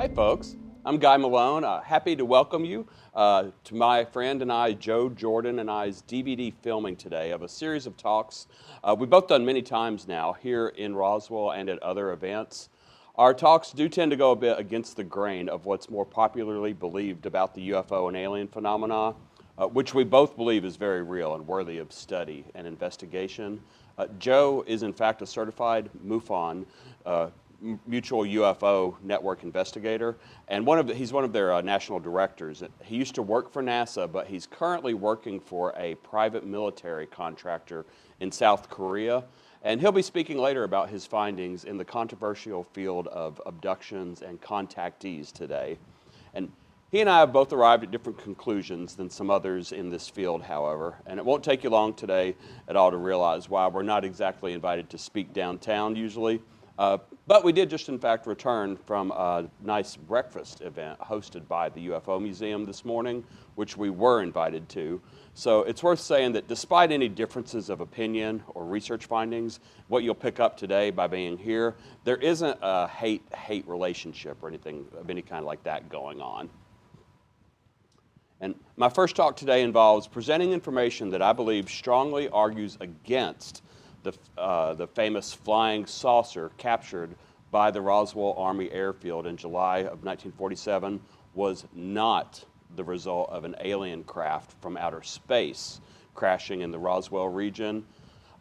Hi folks, I'm Guy Malone. Happy to welcome you to my friend and I, Joe Jordan and I's DVD filming today of a series of talks we've both done many times now here in Roswell and at other events. Our talks do tend to go a bit against the grain of what's more popularly believed about the UFO and alien phenomena, which we both believe is very real and worthy of study and investigation. Joe is in fact a certified MUFON, Mutual UFO Network investigator, and he's one of their national directors. He used to work for NASA, but he's currently working for a private military contractor in South Korea, and he'll be speaking later about his findings in the controversial field of abductions and contactees today. And he and I have both arrived at different conclusions than some others in this field, however, and it won't take you long today at all to realize why we're not exactly invited to speak downtown usually. But we did just in fact return from a nice breakfast event hosted by the UFO Museum this morning, which we were invited to. So it's worth saying that despite any differences of opinion or research findings, what you'll pick up today by being here, there isn't a hate relationship or anything of any kind like that going on. And my first talk today involves presenting information that I believe strongly argues against the famous flying saucer captured by the Roswell Army Airfield in July of 1947 was not the result of an alien craft from outer space crashing in the Roswell region.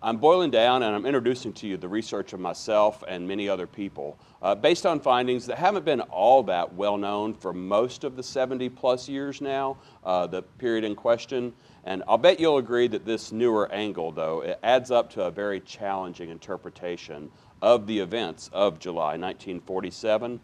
I'm boiling down and I'm introducing to you the research of myself and many other people based on findings that haven't been all that well known for most of the 70 plus years now, the period in question. And I'll bet you'll agree that this newer angle, though, it adds up to a very challenging interpretation of the events of July 1947.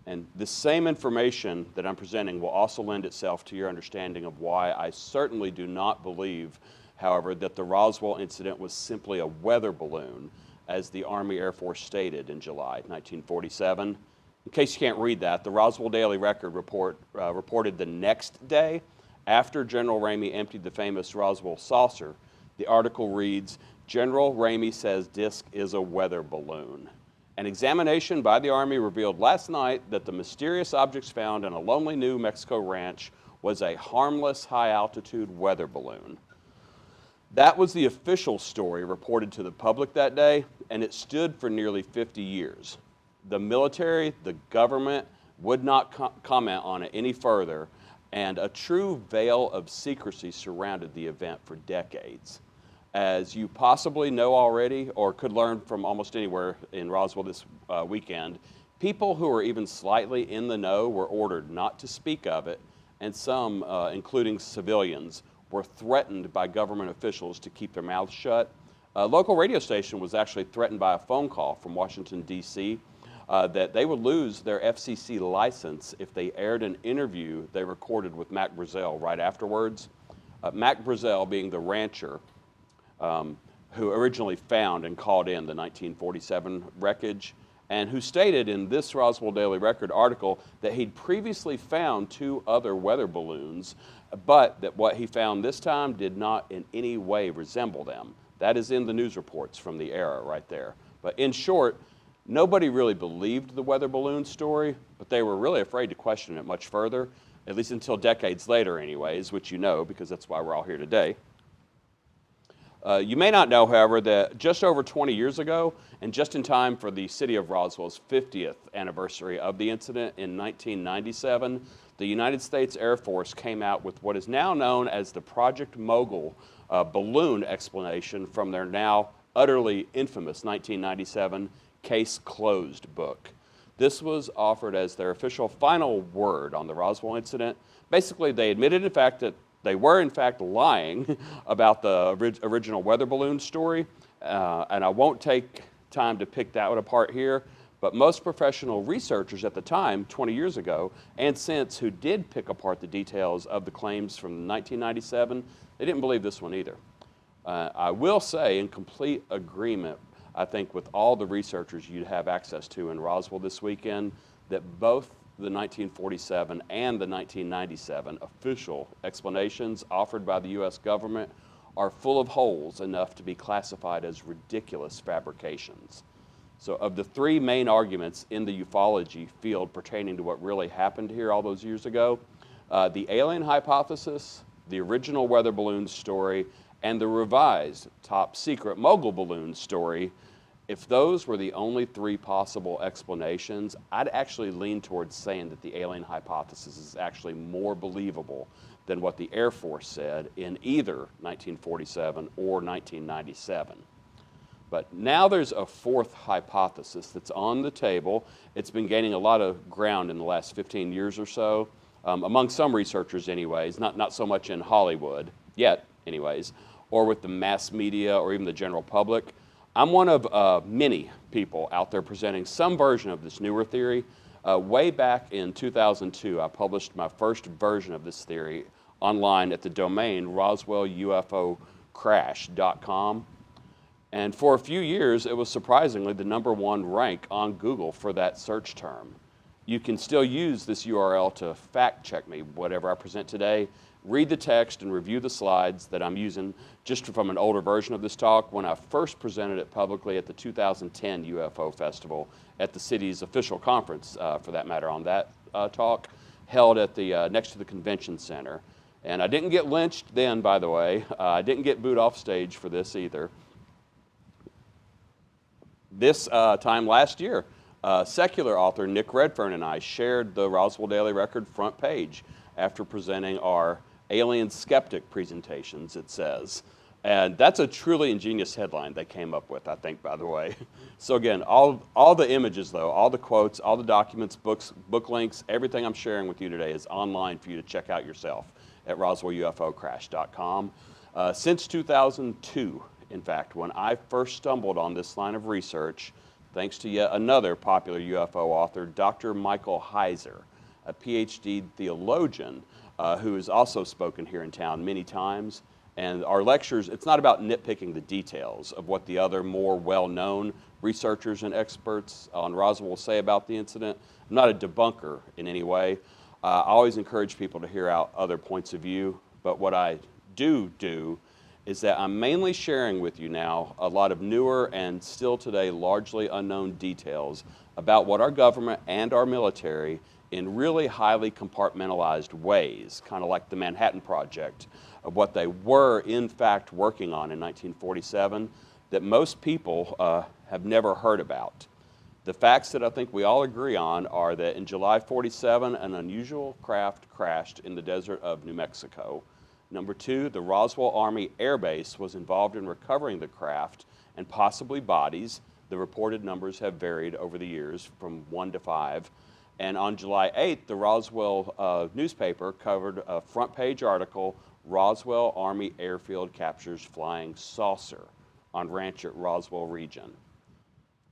And the same information that I'm presenting will also lend itself to your understanding of why I certainly do not believe, however, that the Roswell incident was simply a weather balloon, as the Army Air Force stated in July 1947. In case you can't read that, the Roswell Daily Record reported the next day, after General Ramey emptied the famous Roswell saucer. The article reads, "General Ramey says disk is a weather balloon. An examination by the Army revealed last night that the mysterious objects found in a lonely New Mexico ranch was a harmless high-altitude weather balloon." That was the official story reported to the public that day, and it stood for nearly 50 years. The military, the government, would not comment on it any further, and a true veil of secrecy surrounded the event for decades. As you possibly know already, or could learn from almost anywhere in Roswell this weekend, people who were even slightly in the know were ordered not to speak of it, and some, including civilians, were threatened by government officials to keep their mouths shut. A local radio station was actually threatened by a phone call from Washington, D.C., that they would lose their FCC license if they aired an interview they recorded with Mac Brazel right afterwards. Mac Brazel being the rancher who originally found and called in the 1947 wreckage, and who stated in this Roswell Daily Record article that he'd previously found 2 other weather balloons, but that what he found this time did not in any way resemble them. That is in the news reports from the era right there. But in short, nobody really believed the weather balloon story, but they were really afraid to question it much further, at least until decades later anyways, which you know because that's why we're all here today. You may not know, however, that just over 20 years ago, and just in time for the city of Roswell's 50th anniversary of the incident in 1997, the United States Air Force came out with what is now known as the Project Mogul balloon explanation from their now utterly infamous 1997 Case Closed book. This was offered as their official final word on the Roswell incident. Basically, they admitted in fact that they were in fact lying about the original weather balloon story, and I won't take time to pick that one apart here, but most professional researchers at the time, 20 years ago, and since, who did pick apart the details of the claims from 1997, they didn't believe this one either. I will say, in complete agreement, I think, with all the researchers you'd have access to in Roswell this weekend, that both the 1947 and the 1997 official explanations offered by the U.S. government are full of holes enough to be classified as ridiculous fabrications. So of the three main arguments in the ufology field pertaining to what really happened here all those years ago, the alien hypothesis, the original weather balloon story, and the revised top secret mogul balloon story, if those were the only three possible explanations, I'd actually lean towards saying that the alien hypothesis is actually more believable than what the Air Force said in either 1947 or 1997. But now there's a fourth hypothesis that's on the table. It's been gaining a lot of ground in the last 15 years or so, among some researchers anyways, not so much in Hollywood, yet anyways, or with the mass media or even the general public. I'm one of many people out there presenting some version of this newer theory. Way back in 2002, I published my first version of this theory online at the domain Roswell UFO Crash.com. And for a few years, it was surprisingly the #1 rank on Google for that search term. You can still use this URL to fact check me, whatever I present today. Read the text and review the slides that I'm using just from an older version of this talk when I first presented it publicly at the 2010 UFO Festival at the city's official conference, for that matter, on that talk, held at the next to the convention center. And I didn't get lynched then, by the way. I didn't get booed off stage for this either. This time last year, secular author Nick Redfern and I shared the Roswell Daily Record front page after presenting our Alien Skeptic presentations, it says. And that's a truly ingenious headline they came up with, I think, by the way. So again, all the images, though, all the quotes, all the documents, books, book links, everything I'm sharing with you today is online for you to check out yourself at RoswellUFOCrash.com. Since 2002, in fact, when I first stumbled on this line of research, thanks to yet another popular UFO author, Dr. Michael Heiser, a PhD theologian who has also spoken here in town many times. And our lectures, it's not about nitpicking the details of what the other more well-known researchers and experts on Roswell will say about the incident. I'm not a debunker in any way. I always encourage people to hear out other points of view, but what I do is that I'm mainly sharing with you now a lot of newer and still today largely unknown details about what our government and our military in really highly compartmentalized ways, kind of like the Manhattan Project, of what they were in fact working on in 1947 that most people have never heard about. The facts that I think we all agree on are that in July 47, an unusual craft crashed in the desert of New Mexico. Number two, the Roswell Army Air Base was involved in recovering the craft and possibly bodies. The reported numbers have varied over the years from 1 to 5. And on July 8th, the Roswell newspaper covered a front page article, Roswell Army Airfield Captures Flying Saucer on ranch at Roswell region.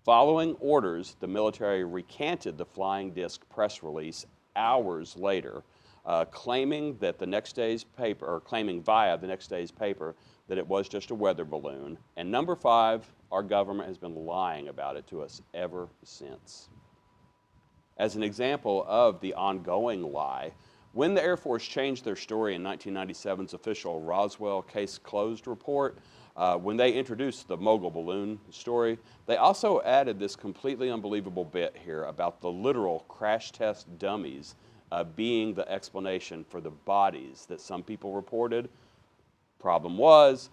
Following orders, the military recanted the flying disc press release hours later, claiming that the next day's paper, or claiming via the next day's paper, that it was just a weather balloon. And number 5, our government has been lying about it to us ever since. As an example of the ongoing lie, when the Air Force changed their story in 1997's official Roswell Case Closed report, when they introduced the mogul balloon story, they also added this completely unbelievable bit here about the literal crash test dummies being the explanation for the bodies that some people reported. Problem was,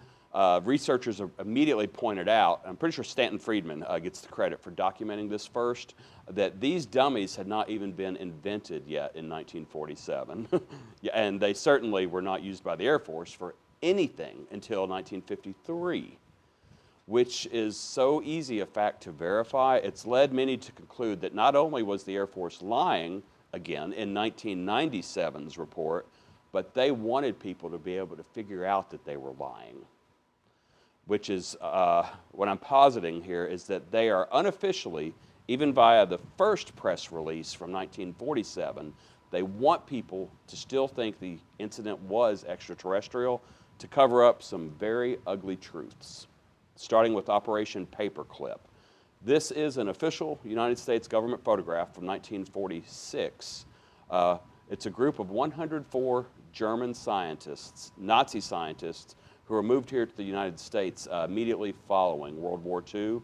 researchers immediately pointed out, I'm pretty sure Stanton Friedman gets the credit for documenting this first, that these dummies had not even been invented yet in 1947. And they certainly were not used by the Air Force for anything until 1953, which is so easy a fact to verify. It's led many to conclude that not only was the Air Force lying, again, in 1997's report, but they wanted people to be able to figure out that they were lying. Which is, what I'm positing here is that they are unofficially, even via the first press release from 1947, they want people to still think the incident was extraterrestrial to cover up some very ugly truths, starting with Operation Paperclip. This is an official United States government photograph from 1946. It's a group of 104 German scientists, Nazi scientists, who were moved here to the United States immediately following World War II.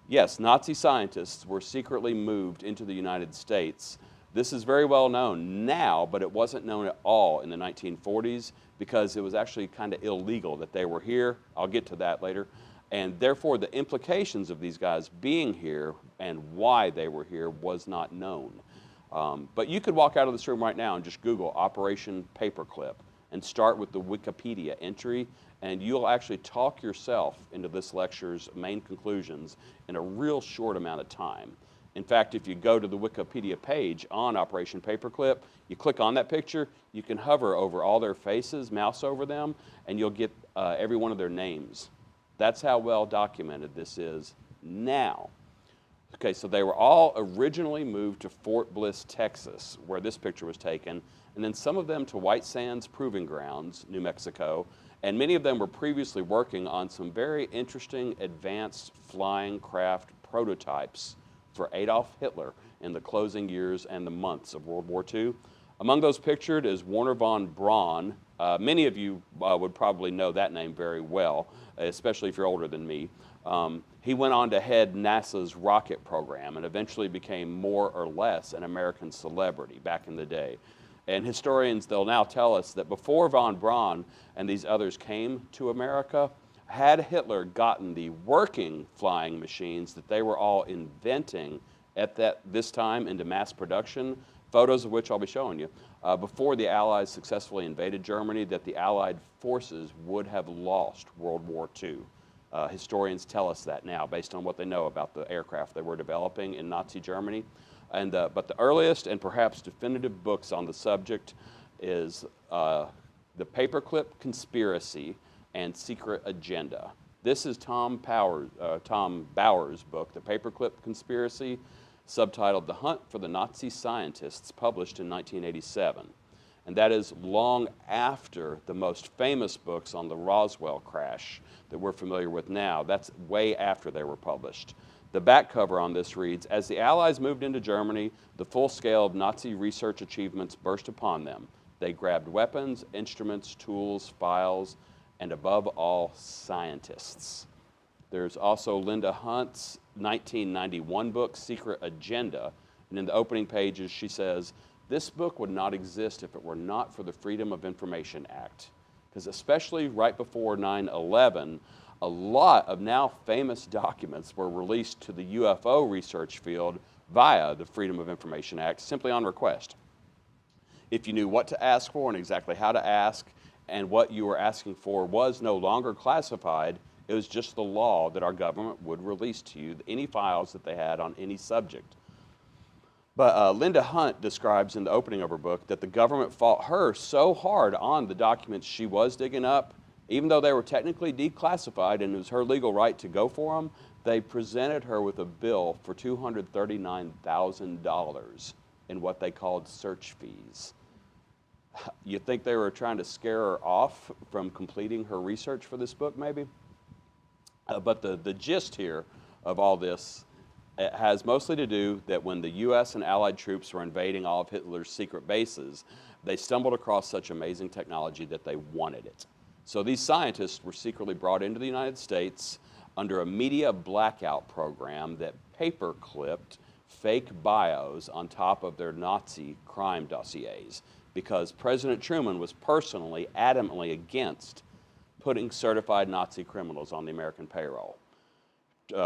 Yes, Nazi scientists were secretly moved into the United States. This is very well known now, but it wasn't known at all in the 1940s because it was actually kind of illegal that they were here. I'll get to that later. And therefore, the implications of these guys being here and why they were here was not known. But you could walk out of this room right now and just Google Operation Paperclip and start with the Wikipedia entry, and you'll actually talk yourself into this lecture's main conclusions in a real short amount of time. In fact, if you go to the Wikipedia page on Operation Paperclip, you click on that picture, you can hover over all their faces, mouse over them, and you'll get every one of their names. That's how well documented this is now. Okay, so they were all originally moved to Fort Bliss, Texas, where this picture was taken, and then some of them to White Sands Proving Grounds, New Mexico, and many of them were previously working on some very interesting advanced flying craft prototypes for Adolf Hitler in the closing years and the months of World War II. Among those pictured is Wernher von Braun. Many of you would probably know that name very well, especially if you're older than me. He went on to head NASA's rocket program and eventually became more or less an American celebrity back in the day. And historians, they'll now tell us that before von Braun and these others came to America, had Hitler gotten the working flying machines that they were all inventing at this time into mass production, photos of which I'll be showing you, before the Allies successfully invaded Germany, that the Allied forces would have lost World War II. Historians tell us that now based on what they know about the aircraft they were developing in Nazi Germany. But the earliest and perhaps definitive books on the subject is The Paperclip Conspiracy and Secret Agenda. This is Tom Bauer's book, The Paperclip Conspiracy, subtitled The Hunt for the Nazi Scientists, published in 1987. And that is long after the most famous books on the Roswell crash that we're familiar with now. That's way after they were published. The back cover on this reads, as the Allies moved into Germany, the full scale of Nazi research achievements burst upon them. They grabbed weapons, instruments, tools, files, and above all, scientists. There's also Linda Hunt's 1991 book, Secret Agenda, and in the opening pages she says, this book would not exist if it were not for the Freedom of Information Act, because especially right before 9/11, a lot of now famous documents were released to the UFO research field via the Freedom of Information Act, simply on request. If you knew what to ask for and exactly how to ask, and what you were asking for was no longer classified, it was just the law that our government would release to you any files that they had on any subject. But Linda Hunt describes in the opening of her book that the government fought her so hard on the documents she was digging up, even though they were technically declassified and it was her legal right to go for them, they presented her with a bill for $239,000 in what they called search fees. You think they were trying to scare her off from completing her research for this book, maybe? But the gist here of all this has mostly to do that when the U.S. and Allied troops were invading all of Hitler's secret bases, they stumbled across such amazing technology that they wanted it. So these scientists were secretly brought into the United States under a media blackout program that paper-clipped fake bios on top of their Nazi crime dossiers, because President Truman was personally, adamantly against putting certified Nazi criminals on the American payroll.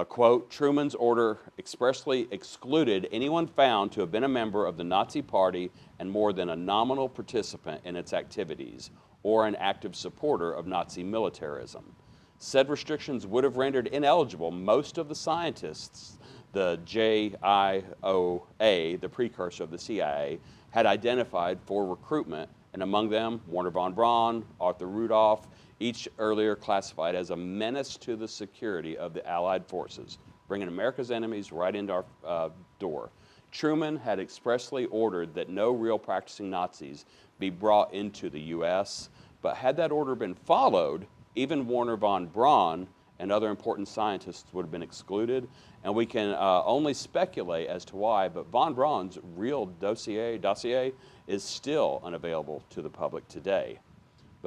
Quote, Truman's order expressly excluded anyone found to have been a member of the Nazi Party and more than a nominal participant in its activities, or an active supporter of Nazi militarism. Said restrictions would have rendered ineligible most of the scientists the JIOA, the precursor of the CIA, had identified for recruitment, and among them, Wernher von Braun, Arthur Rudolph, each earlier classified as a menace to the security of the Allied forces, bringing America's enemies right into our door. Truman had expressly ordered that no real practicing Nazis be brought into the U.S., but had that order been followed, even Wernher von Braun and other important scientists would have been excluded, and we can only speculate as to why, but von Braun's real dossier is still unavailable to the public today.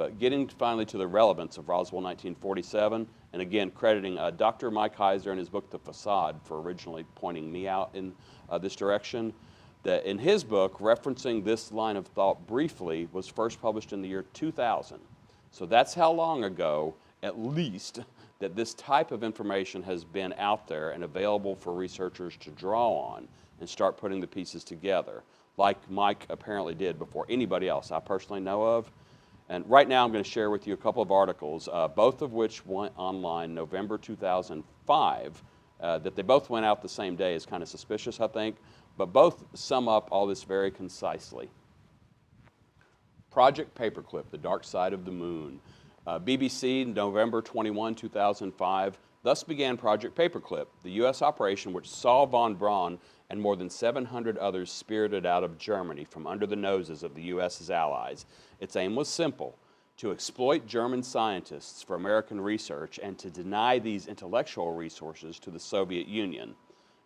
But getting finally to the relevance of Roswell 1947, and again crediting Dr. Mike Heiser in his book The Facade for originally pointing me out in this direction, that in his book, referencing this line of thought briefly, was first published in the year 2000. So that's how long ago, at least, that this type of information has been out there and available for researchers to draw on and start putting the pieces together, like Mike apparently did before anybody else I personally know of. And right now I'm going to share with you a couple of articles, both of which went online November 2005. That they both went out the same day is kind of suspicious, I think, but both sum up all this very concisely. Project Paperclip, The Dark Side of the Moon. BBC, November 21, 2005. Thus began Project Paperclip, the U.S. operation which saw von Braun and more than 700 others spirited out of Germany from under the noses of the U.S.'s allies. Its aim was simple: to exploit German scientists for American research and to deny these intellectual resources to the Soviet Union.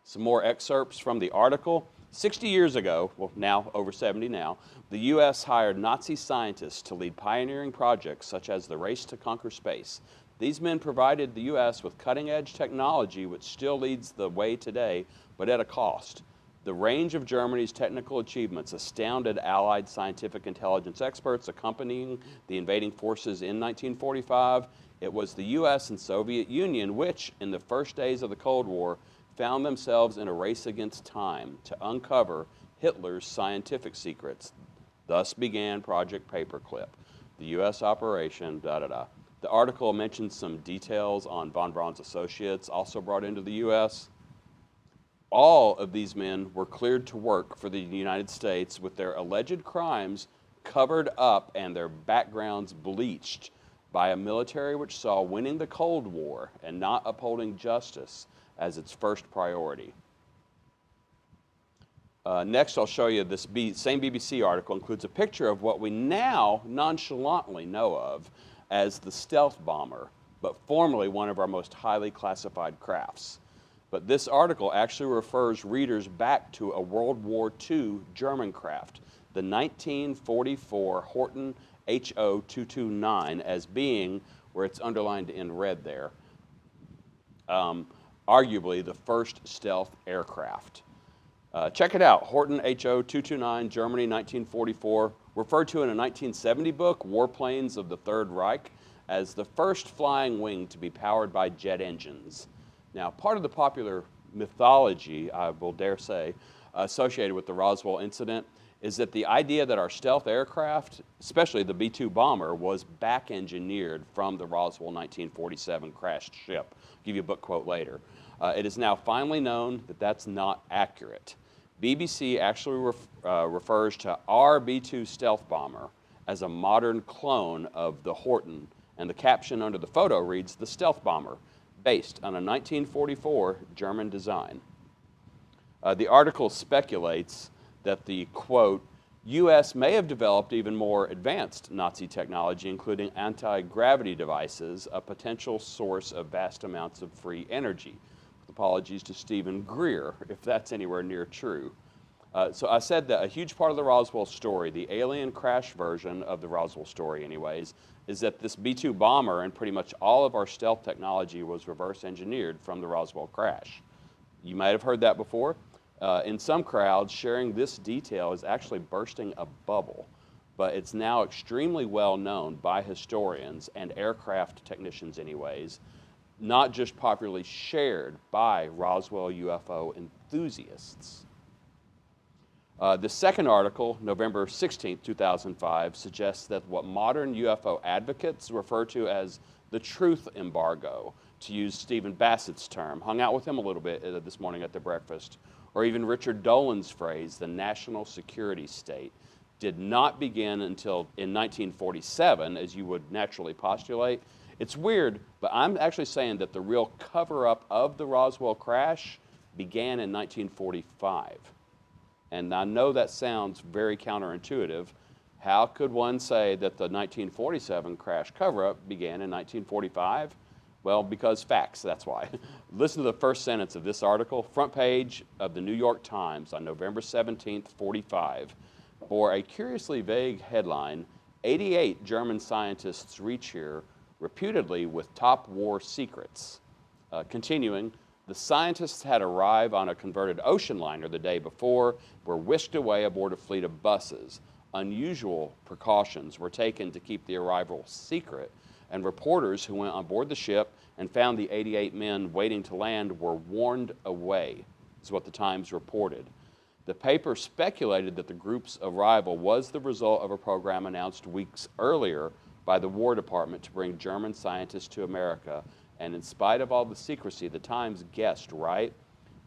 Some more excerpts from the article. 60 years ago, well now over 70 now, the U.S. hired Nazi scientists to lead pioneering projects such as the race to conquer space. These men provided the U.S. with cutting-edge technology which still leads the way today, but at a cost. The range of Germany's technical achievements astounded Allied scientific intelligence experts accompanying the invading forces in 1945. It was the U.S. and Soviet Union which, in the first days of the Cold War, found themselves in a race against time to uncover Hitler's scientific secrets. Thus began Project Paperclip, the U.S. operation, The article mentions some details on von Braun's associates also brought into the U.S. All of these men were cleared to work for the United States with their alleged crimes covered up and their backgrounds bleached by a military which saw winning the Cold War and not upholding justice as its first priority. Next, I'll show you this same BBC article includes a picture of what we now nonchalantly know of as the stealth bomber, but formerly one of our most highly classified crafts. But this article actually refers readers back to a World War II German craft, the 1944 Horten HO-229, as being, where it's underlined in red there, arguably the first stealth aircraft. Check it out, Horten HO-229, Germany, 1944, referred to in a 1970 book, Warplanes of the Third Reich, as the first flying wing to be powered by jet engines. Now, part of the popular mythology, I will dare say, associated with the Roswell incident is that the idea that our stealth aircraft, especially the B-2 bomber, was back-engineered from the Roswell 1947 crashed ship. I'll give you a book quote later. It is now finally known that that's not accurate. BBC actually refers to our B-2 stealth bomber as a modern clone of the Horten, and the caption under the photo reads, "The Stealth Bomber, based on a 1944 German design." The article speculates that the, quote, U.S. may have developed even more advanced Nazi technology, including anti-gravity devices, a potential source of vast amounts of free energy. With apologies to Stephen Greer, if that's anywhere near true. So I said that a huge part of the Roswell story, the alien crash version of the Roswell story anyways, is that this B-2 bomber and pretty much all of our stealth technology was reverse engineered from the Roswell crash. You might have heard that before. In some crowds, sharing this detail is actually bursting a bubble, but it's now extremely well known by historians and aircraft technicians anyways, not just popularly shared by Roswell UFO enthusiasts. The second article, November 16, 2005, suggests that what modern UFO advocates refer to as the truth embargo, to use Stephen Bassett's term, hung out with him a little bit this morning at the breakfast, or even Richard Dolan's phrase, the national security state, did not begin until in 1947, as you would naturally postulate. It's weird, but I'm actually saying that the real cover-up of the Roswell crash began in 1945. And I know that sounds very counterintuitive. How could one say that the 1947 crash cover-up began in 1945? Well, because facts, that's why. Listen to the first sentence of this article, front page of the New York Times on November 17th, 45, bore a curiously vague headline, 88 German scientists reach here, reputedly with top war secrets. Continuing, the scientists had arrived on a converted ocean liner the day before, were whisked away aboard a fleet of buses. Unusual precautions were taken to keep the arrival secret, and reporters who went on board the ship and found the 88 men waiting to land were warned away, is what the Times reported. The paper speculated that the group's arrival was the result of a program announced weeks earlier by the War Department to bring German scientists to America, and in spite of all the secrecy, the Times guessed right.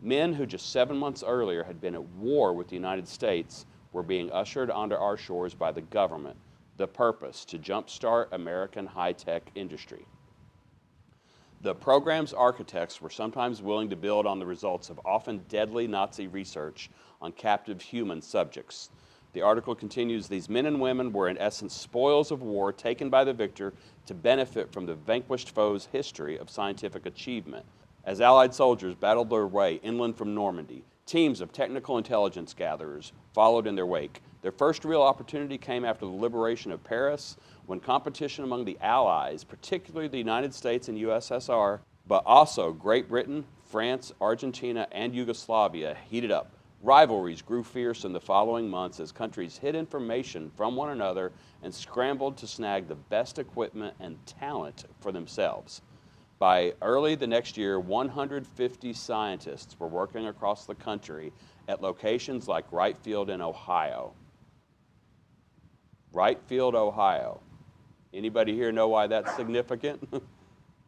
Men who just 7 months earlier had been at war with the United States were being ushered onto our shores by the government. The purpose, to jumpstart American high-tech industry. The program's architects were sometimes willing to build on the results of often deadly Nazi research on captive human subjects. The article continues, these men and women were in essence spoils of war taken by the victor to benefit from the vanquished foe's history of scientific achievement. As Allied soldiers battled their way inland from Normandy, teams of technical intelligence gatherers followed in their wake. Their first real opportunity came after the liberation of Paris, when competition among the Allies, particularly the United States and USSR, but also Great Britain, France, Argentina, and Yugoslavia heated up. Rivalries grew fierce in the following months as countries hid information from one another and scrambled to snag the best equipment and talent for themselves. By early the next year, 150 scientists were working across the country at locations like Wright Field in Ohio. Wright Field, Ohio. Anybody here know why that's significant?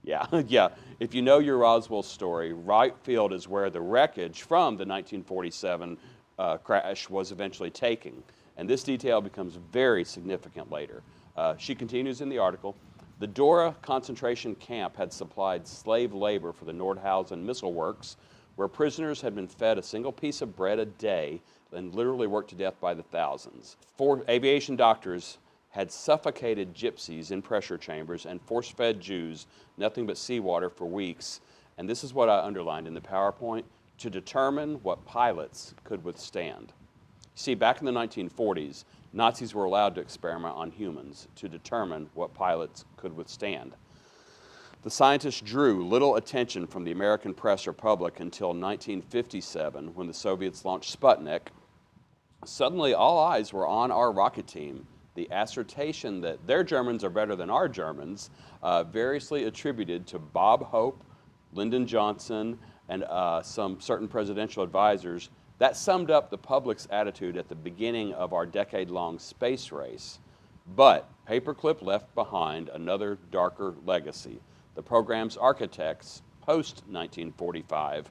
Yeah. If you know your Roswell story, Wright Field is where the wreckage from the 1947 crash was eventually taken. And this detail becomes very significant later. She continues in the article, the Dora concentration camp had supplied slave labor for the Nordhausen missile works, where prisoners had been fed a single piece of bread a day and literally worked to death by the thousands. 4 aviation doctors had suffocated gypsies in pressure chambers and force-fed Jews nothing but seawater for weeks. And this is what I underlined in the PowerPoint, to determine what pilots could withstand. See, back in the 1940s, Nazis were allowed to experiment on humans to determine what pilots could withstand. The scientists drew little attention from the American press or public until 1957, when the Soviets launched Sputnik. Suddenly, all eyes were on our rocket team. The assertion that their Germans are better than our Germans, variously attributed to Bob Hope, Lyndon Johnson, and some certain presidential advisors, that summed up the public's attitude at the beginning of our decade-long space race. But Paperclip left behind another darker legacy. The program's architects, post-1945,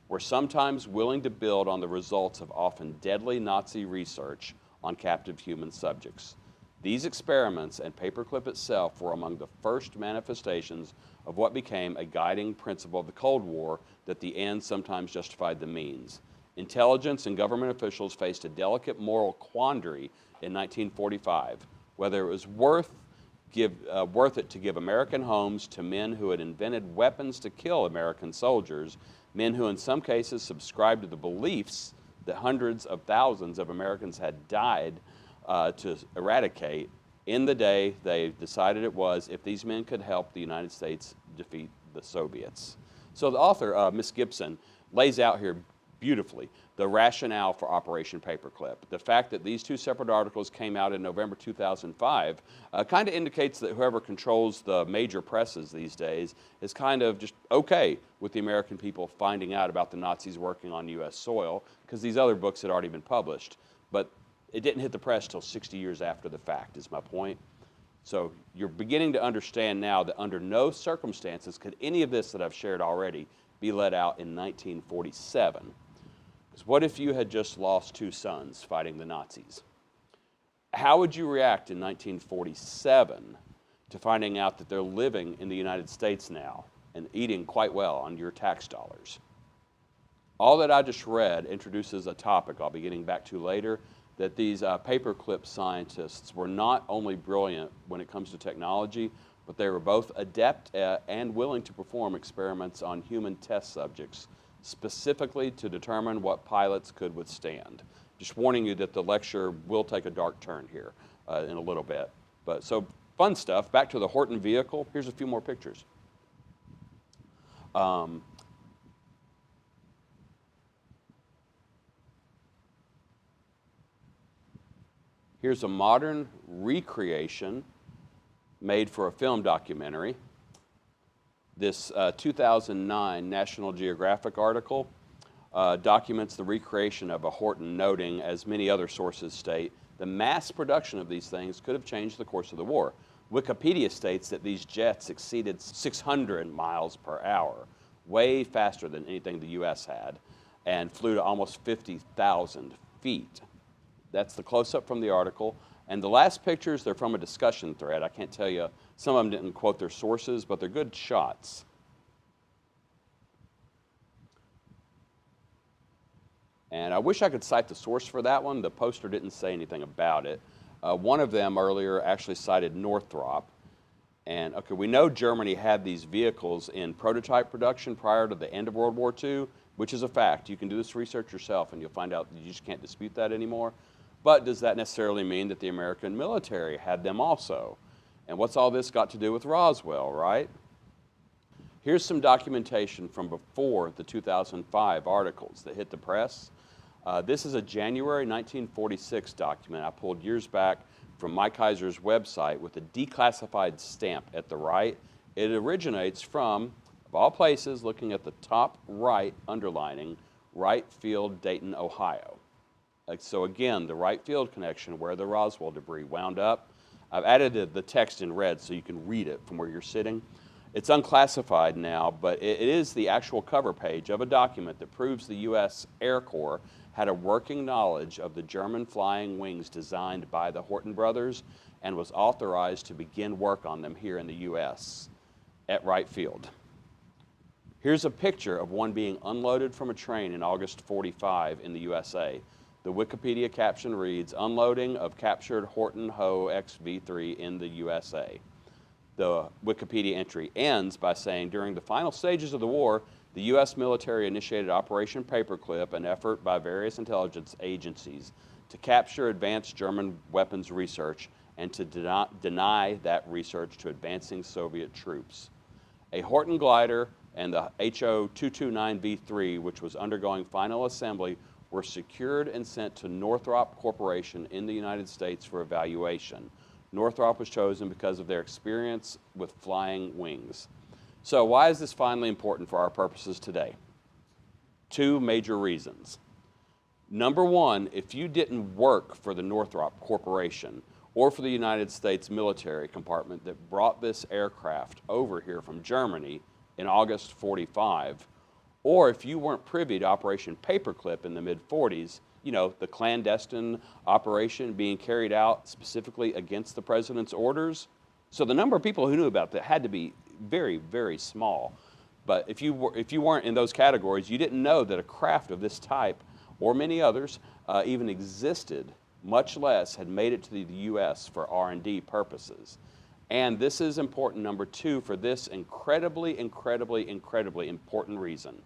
were sometimes willing to build on the results of often deadly Nazi research on captive human subjects. These experiments and Paperclip itself were among the first manifestations of what became a guiding principle of the Cold War, that the ends sometimes justified the means. Intelligence and government officials faced a delicate moral quandary in 1945, whether it was worth it to give American homes to men who had invented weapons to kill American soldiers, men who in some cases subscribed to the beliefs that hundreds of thousands of Americans had died to eradicate. In the day, they decided it was if these men could help the United States defeat the Soviets. So the author, Miss Gibson, lays out here beautifully the rationale for Operation Paperclip. The fact that these 2 separate articles came out in November 2005 kind of indicates that whoever controls the major presses these days is kind of just okay with the American people finding out about the Nazis working on U.S. soil, because these other books had already been published. But it didn't hit the press till 60 years after the fact, is my point. So you're beginning to understand now that under no circumstances could any of this that I've shared already be let out in 1947. Because what if you had just lost 2 sons fighting the Nazis? How would you react in 1947 to finding out that they're living in the United States now and eating quite well on your tax dollars? All that I just read introduces a topic I'll be getting back to later, that these Paperclip scientists were not only brilliant when it comes to technology, but they were both adept at and willing to perform experiments on human test subjects, specifically to determine what pilots could withstand. Just warning you that the lecture will take a dark turn here in a little bit. But so fun stuff. Back to the Horton vehicle. Here's a few more pictures. Here's a modern recreation made for a film documentary. This 2009 National Geographic article documents the recreation of a Horton, noting, as many other sources state, the mass production of these things could have changed the course of the war. Wikipedia states that these jets exceeded 600 miles per hour, way faster than anything the U.S. had, and flew to almost 50,000 feet. That's the close-up from the article. And the last pictures, they're from a discussion thread. I can't tell you, some of them didn't quote their sources, but they're good shots. And I wish I could cite the source for that one. The poster didn't say anything about it. One of them earlier actually cited Northrop. And okay, we know Germany had these vehicles in prototype production prior to the end of World War II, which is a fact. You can do this research yourself and you'll find out that you just can't dispute that anymore. But does that necessarily mean that the American military had them also? And what's all this got to do with Roswell, right? Here's some documentation from before the 2005 articles that hit the press. This is a January 1946 document I pulled years back from Mike Heiser's website with a declassified stamp at the right. It originates from, of all places, looking at the top right, underlining, Wright Field, Dayton, Ohio. So again, the Wright Field connection where the Roswell debris wound up. I've added the text in red so you can read it from where you're sitting. It's unclassified now, but it is the actual cover page of a document that proves the U.S. Air Corps had a working knowledge of the German flying wings designed by the Horton brothers and was authorized to begin work on them here in the U.S. at Wright Field. Here's a picture of one being unloaded from a train in August 45 in the USA. The Wikipedia caption reads, "Unloading of captured Horton Ho XV-3 in the USA." The Wikipedia entry ends by saying, during the final stages of the war, the U.S. military initiated Operation Paperclip, an effort by various intelligence agencies to capture advanced German weapons research and to deny that research to advancing Soviet troops. A Horton glider and the HO-229V3, which was undergoing final assembly, were secured and sent to Northrop Corporation in the United States for evaluation. Northrop was chosen because of their experience with flying wings. So why is this finally important for our purposes today? Two major reasons. Number one, if you didn't work for the Northrop Corporation or for the United States military compartment that brought this aircraft over here from Germany in August 45, or if you weren't privy to Operation Paperclip in the mid-40s, you know, the clandestine operation being carried out specifically against the president's orders. So the number of people who knew about that had to be very, very small. But if you weren't in those categories, you didn't know that a craft of this type, or many others, even existed, much less had made it to the U.S. for R&D purposes. And this is important, number two, for this incredibly, incredibly, incredibly important reason.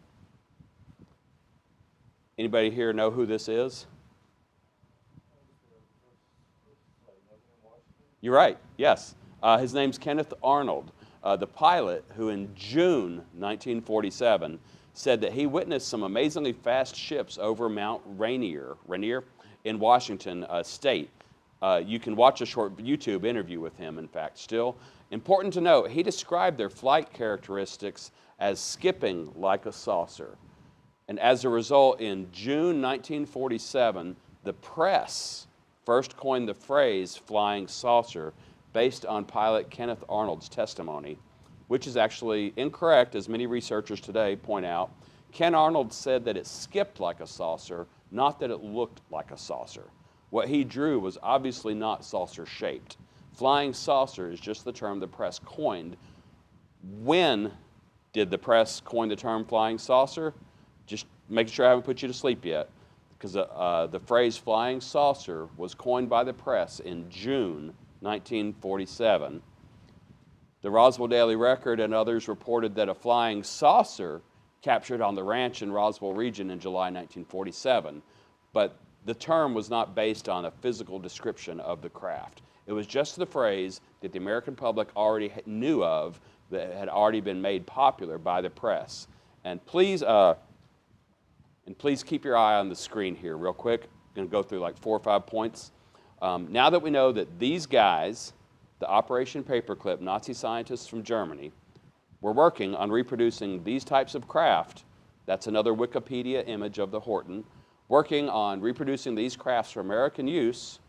Anybody here know who this is? You're right, yes. His name's Kenneth Arnold, the pilot who in June 1947 said that he witnessed some amazingly fast ships over Mount Rainier in Washington state. You can watch a short YouTube interview with him, in fact, still. Important to note, he described their flight characteristics as skipping like a saucer. And as a result, in June 1947, the press first coined the phrase flying saucer based on pilot Kenneth Arnold's testimony, which is actually incorrect, as many researchers today point out. Ken Arnold said that it skipped like a saucer, not that it looked like a saucer. What he drew was obviously not saucer-shaped. Flying saucer is just the term the press coined. When did the press coin the term flying saucer? Just making sure I haven't put you to sleep yet, because the phrase flying saucer was coined by the press in June 1947. The Roswell Daily Record and others reported that a flying saucer captured on the ranch in Roswell region in July 1947, but the term was not based on a physical description of the craft. It was just the phrase that the American public already knew of, that had already been made popular by the press. And please keep your eye on the screen here real quick. I'm going to go through like 4 or 5 points. Now that we know that these guys, the Operation Paperclip Nazi scientists from Germany, were working on reproducing these types of craft, that's another Wikipedia image of the Horton, working on reproducing these crafts for American use,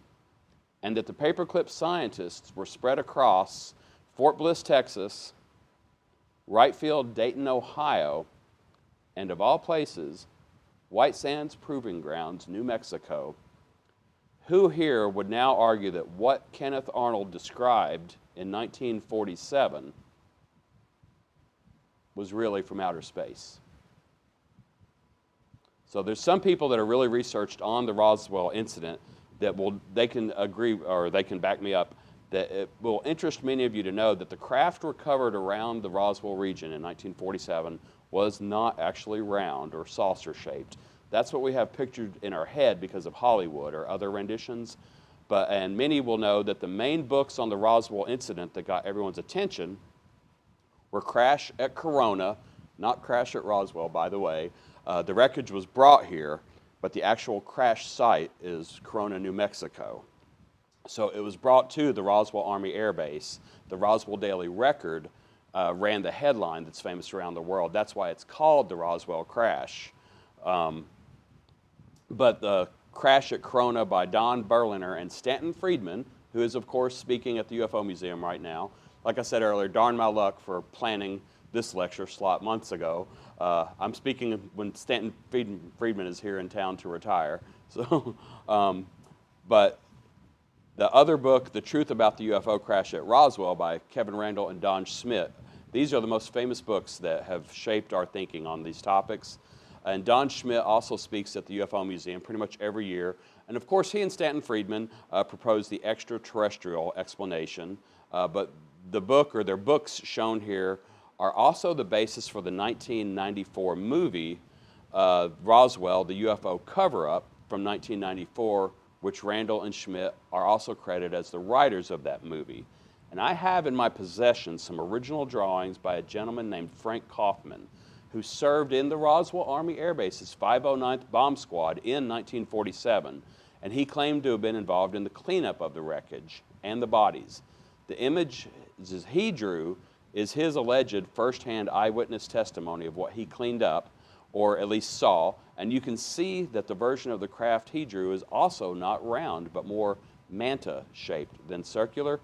and that the paperclip scientists were spread across Fort Bliss, Texas, Wrightfield, Dayton, Ohio, and of all places, White Sands Proving Grounds, New Mexico. Who here would now argue that what Kenneth Arnold described in 1947 was really from outer space? So there's some people that are really researched on the Roswell incident that they can agree, or they can back me up, that it will interest many of you to know that the craft recovered around the Roswell region in 1947 was not actually round or saucer-shaped. That's what we have pictured in our head because of Hollywood or other renditions. And many will know that the main books on the Roswell incident that got everyone's attention were Crash at Corona, not Crash at Roswell, by the way. The wreckage was brought here, but the actual crash site is Corona, New Mexico. So it was brought to the Roswell Army Air Base. The Roswell Daily Record ran the headline that's famous around the world. That's why it's called the Roswell crash. But the Crash at Corona by Don Berliner and Stanton Friedman, who is, of course, speaking at the UFO Museum right now. Like I said earlier, darn my luck for planning this lecture slot months ago. I'm speaking when Stanton Friedman is here in town to retire. So, but the other book, The Truth About the UFO Crash at Roswell by Kevin Randall and Don Schmidt, these are the most famous books that have shaped our thinking on these topics. And Don Schmidt also speaks at the UFO Museum pretty much every year. And of course, he and Stanton Friedman proposed the extraterrestrial explanation. But the book, or their books shown here, are also the basis for the 1994 movie, Roswell, the UFO Cover-Up from 1994, which Randall and Schmidt are also credited as the writers of that movie. And I have in my possession some original drawings by a gentleman named Frank Kaufman, who served in the Roswell Army Air Base's 509th Bomb Squad in 1947, and he claimed to have been involved in the cleanup of the wreckage and the bodies. The images he drew is his alleged first-hand eyewitness testimony of what he cleaned up, or at least saw, and you can see that the version of the craft he drew is also not round, but more manta-shaped than circular.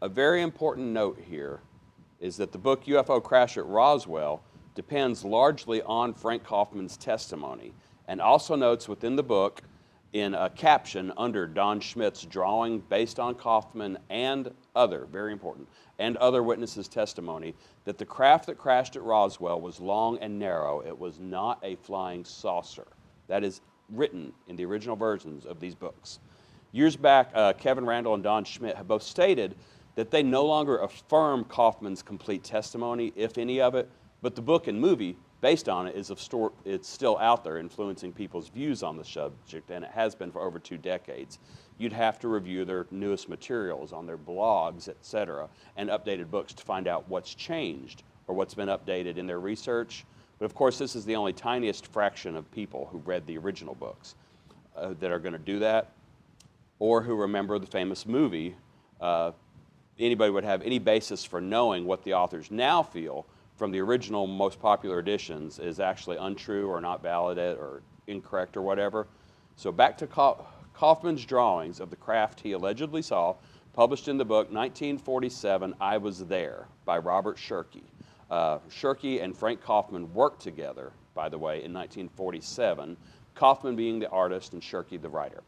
A very important note here is that the book UFO Crash at Roswell depends largely on Frank Kaufman's testimony, and also notes within the book in a caption under Don Schmidt's drawing based on Kaufman and other, very important, and other witnesses' testimony that the craft that crashed at Roswell was long and narrow. It was not a flying saucer. That is written in the original versions of these books. Years back, Kevin Randall and Don Schmidt have both stated that they no longer affirm Kaufman's complete testimony, if any of it, but the book and movie based on it it's still out there influencing people's views on the subject, and it has been for over 2 decades. You'd have to review their newest materials on their blogs, etc., and updated books to find out what's changed or what's been updated in their research. But of course, this is the only tiniest fraction of people who read the original books that are going to do that, or who remember the famous movie. Anybody would have any basis for knowing what the authors now feel from the original most popular editions is actually untrue or not valid or incorrect or whatever. So back to Kaufman's drawings of the craft he allegedly saw, published in the book 1947, I Was There by Robert Shirky. Shirky and Frank Kaufman worked together, by the way, in 1947, Kaufman being the artist and Shirky the writer.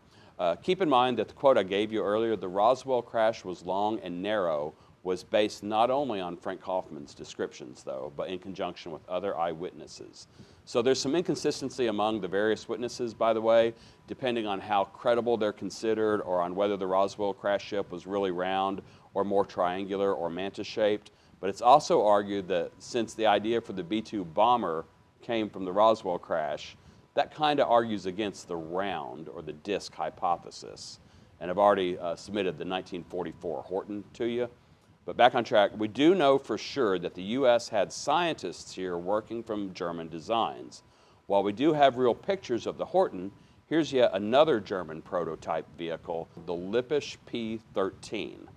Keep in mind that the quote I gave you earlier, the Roswell crash was long and narrow, was based not only on Frank Kaufman's descriptions, though, but in conjunction with other eyewitnesses. So there's some inconsistency among the various witnesses, by the way, depending on how credible they're considered or on whether the Roswell crash ship was really round or more triangular or mantis-shaped. But it's also argued that since the idea for the B-2 bomber came from the Roswell crash, that kind of argues against the round or the disk hypothesis. and I've already submitted the 1944 Horton to you. But back on track, we do know for sure that the U.S. had scientists here working from German designs. While we do have real pictures of the Horton, here's yet another German prototype vehicle, the Lippisch P-13,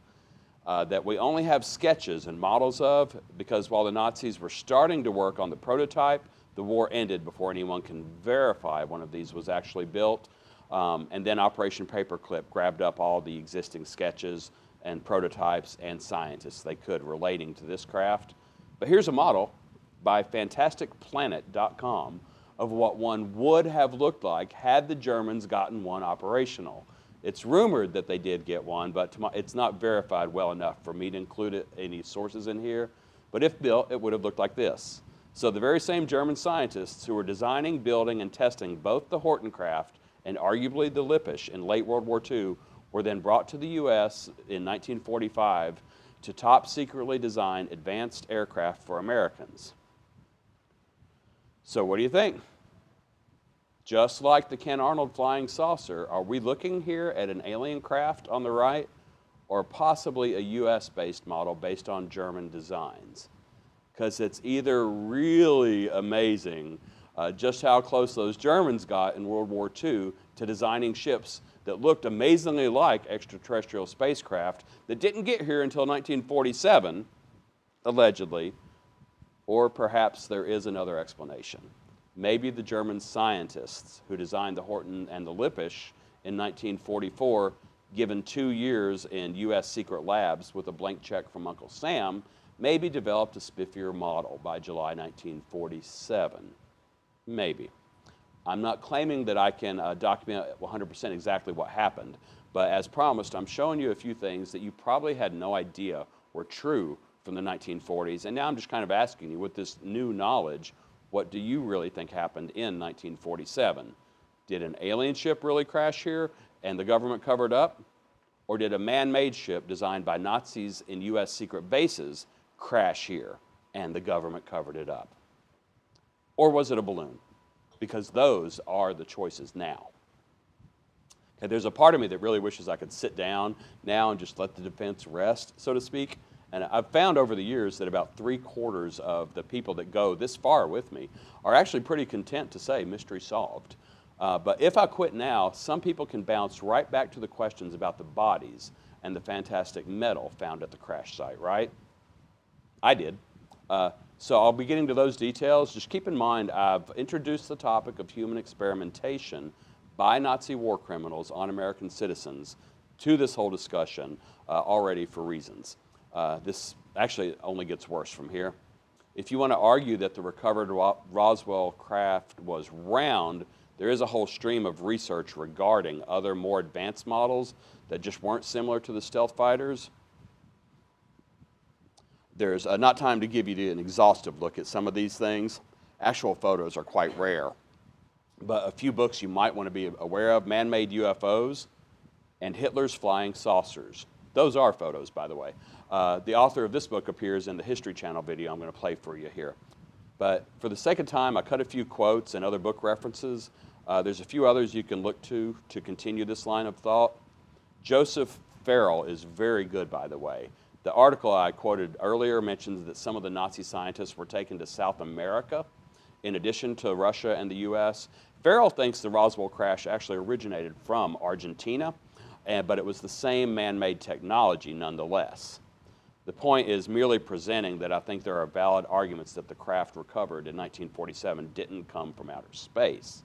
that we only have sketches and models of because while the Nazis were starting to work on the prototype, the war ended before anyone can verify one of these was actually built. And then Operation Paperclip grabbed up all the existing sketches and prototypes and scientists they could relating to this craft. But here's a model by fantasticplanet.com of what one would have looked like had the Germans gotten one operational. It's rumored that they did get one, but it's not verified well enough for me to include any sources in here. But if built, it would have looked like this. So the very same German scientists who were designing, building, and testing both the Horton craft and arguably the Lippisch in late World War II were then brought to the U.S. in 1945 to top secretly design advanced aircraft for Americans. So what do you think? Just like the Ken Arnold flying saucer, are we looking here at an alien craft on the right, or possibly a US-based model based on German designs? Because it's either really amazing just how close those Germans got in World War II to designing ships that looked amazingly like extraterrestrial spacecraft that didn't get here until 1947, allegedly, or perhaps there is another explanation. Maybe the German scientists who designed the Horton and the Lippisch in 1944, given 2 years in U.S. secret labs with a blank check from Uncle Sam, maybe developed a spiffier model by July 1947. Maybe. I'm not claiming that I can document 100% exactly what happened, but as promised, I'm showing you a few things that you probably had no idea were true from the 1940s, and now I'm just kind of asking you, with this new knowledge, what do you really think happened in 1947? Did an alien ship really crash here and the government covered up? Or did a man-made ship designed by Nazis in U.S. secret bases crash here and the government covered it up? Or was it a balloon? Because those are the choices now. Okay, there's a part of me that really wishes I could sit down now and just let the defense rest, so to speak. And I've found over the years that about 3/4 of the people that go this far with me are actually pretty content to say mystery solved. But if I quit now, some people can bounce right back to the questions about the bodies and the fantastic metal found at the crash site, right? I did. So I'll be getting to those details. Just keep in mind, I've introduced the topic of human experimentation by Nazi war criminals on American citizens to this whole discussion already for reasons. This actually only gets worse from here. If you want to argue that the recovered Roswell craft was round, there is a whole stream of research regarding other more advanced models that just weren't similar to the stealth fighters. There's not time to give you an exhaustive look at some of these things. Actual photos are quite rare. But a few books you might want to be aware of: Man-Made UFOs and Hitler's Flying Saucers. Those are photos, by the way. The author of this book appears in the History Channel video I'm going to play for you here. But for the sake of time, I cut a few quotes and other book references. There's a few others you can look to continue this line of thought. Joseph Farrell is very good, by the way. The article I quoted earlier mentions that some of the Nazi scientists were taken to South America in addition to Russia and the U.S. Farrell thinks the Roswell crash actually originated from Argentina, but it was the same man-made technology nonetheless. The point is merely presenting that I think there are valid arguments that the craft recovered in 1947 didn't come from outer space,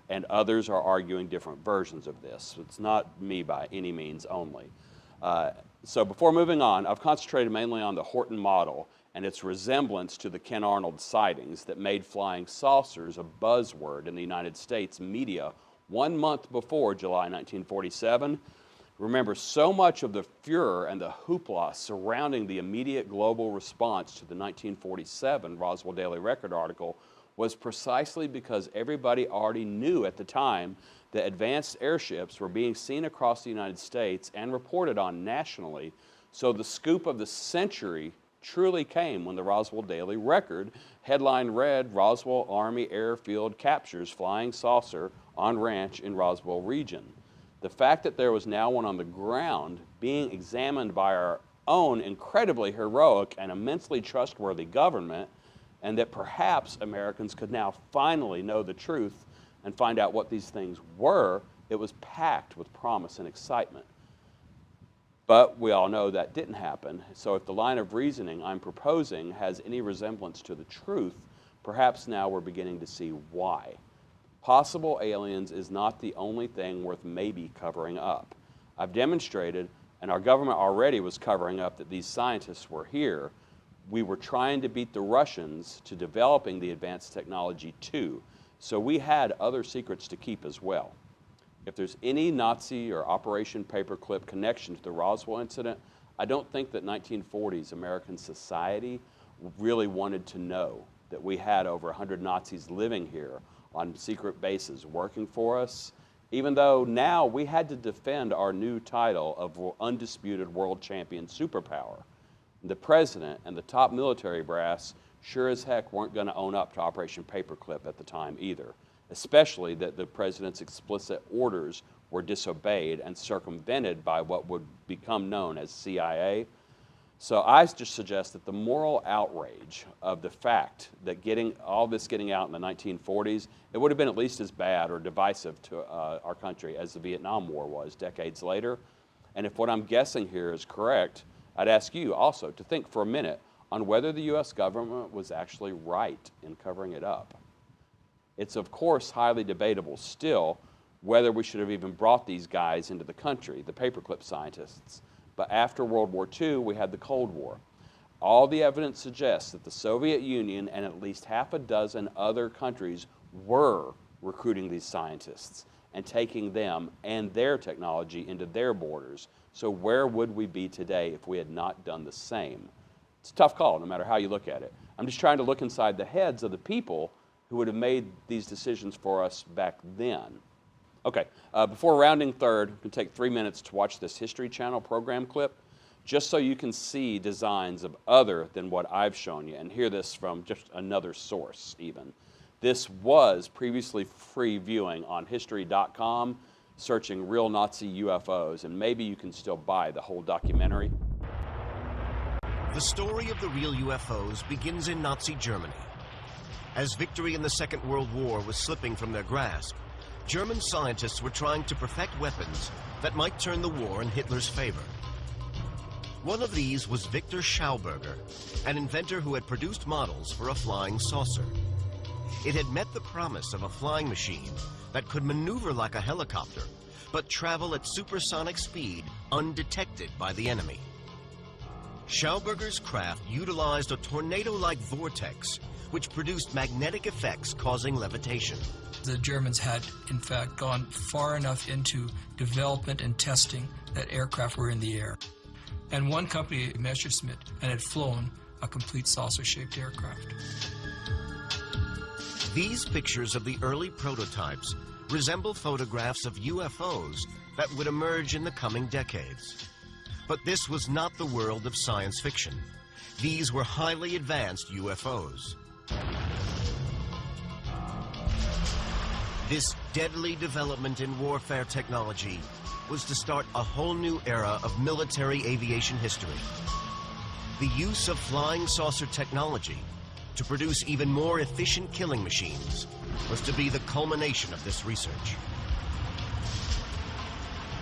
and others are arguing different versions of this. It's not me by any means only. So before moving on, I've concentrated mainly on the Horton model and its resemblance to the Ken Arnold sightings that made flying saucers a buzzword in the United States media 1 month before July 1947. Remember, so much of the furor and the hoopla surrounding the immediate global response to the 1947 Roswell Daily Record article was precisely because everybody already knew at the time that advanced airships were being seen across the United States and reported on nationally. So the scoop of the century truly came when the Roswell Daily Record headline read, "Roswell Army Airfield Captures Flying Saucer on Ranch in Roswell Region." The fact that there was now one on the ground being examined by our own incredibly heroic and immensely trustworthy government, and that perhaps Americans could now finally know the truth and find out what these things were, it was packed with promise and excitement. But we all know that didn't happen. So if the line of reasoning I'm proposing has any resemblance to the truth, perhaps now we're beginning to see why. Possible aliens is not the only thing worth maybe covering up. I've demonstrated, and our government already was covering up, that these scientists were here. We were trying to beat the Russians to developing the advanced technology too. So we had other secrets to keep as well. If there's any Nazi or Operation Paperclip connection to the Roswell incident, I don't think that 1940s American society really wanted to know that we had over 100 Nazis living here on secret bases working for us, even though now we had to defend our new title of undisputed world champion superpower. The president and the top military brass sure as heck weren't going to own up to Operation Paperclip at the time either, especially that the president's explicit orders were disobeyed and circumvented by what would become known as CIA. So I just suggest that the moral outrage of the fact that all this getting out in the 1940s, it would have been at least as bad or divisive to our country as the Vietnam War was decades later. And if what I'm guessing here is correct, I'd ask you also to think for a minute on whether the U.S. government was actually right in covering it up. It's of course highly debatable still whether we should have even brought these guys into the country, the paperclip scientists. But after World War II, we had the Cold War. All the evidence suggests that the Soviet Union and at least half a dozen other countries were recruiting these scientists and taking them and their technology into their borders. So where would we be today if we had not done the same? It's a tough call, no matter how you look at it. I'm just trying to look inside the heads of the people who would have made these decisions for us back then. Okay, before rounding third, we can take 3 minutes to watch this History Channel program clip, just so you can see designs of other than what I've shown you, and hear this from just another source even. This was previously free viewing on history.com, searching real Nazi UFOs, and maybe you can still buy the whole documentary. The story of the real UFOs begins in Nazi Germany. As victory in the Second World War was slipping from their grasp, German scientists were trying to perfect weapons that might turn the war in Hitler's favor. One of these was Victor Schauberger, an inventor who had produced models for a flying saucer. It had met the promise of a flying machine that could maneuver like a helicopter, but travel at supersonic speed undetected by the enemy. Schauberger's craft utilized a tornado-like vortex which produced magnetic effects causing levitation. The Germans had, in fact, gone far enough into development and testing that aircraft were in the air. And one company, Messerschmitt, had flown a complete saucer-shaped aircraft. These pictures of the early prototypes resemble photographs of UFOs that would emerge in the coming decades. But this was not the world of science fiction. These were highly advanced UFOs. This deadly development in warfare technology was to start a whole new era of military aviation history. The use of flying saucer technology to produce even more efficient killing machines was to be the culmination of this research.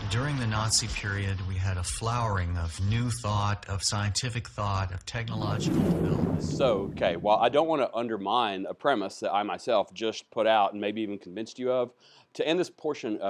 During the Nazi period, we had a flowering of new thought, of scientific thought, of technological development. So, okay, well, I don't want to undermine a premise that I myself just put out and maybe even convinced you of. To end this portion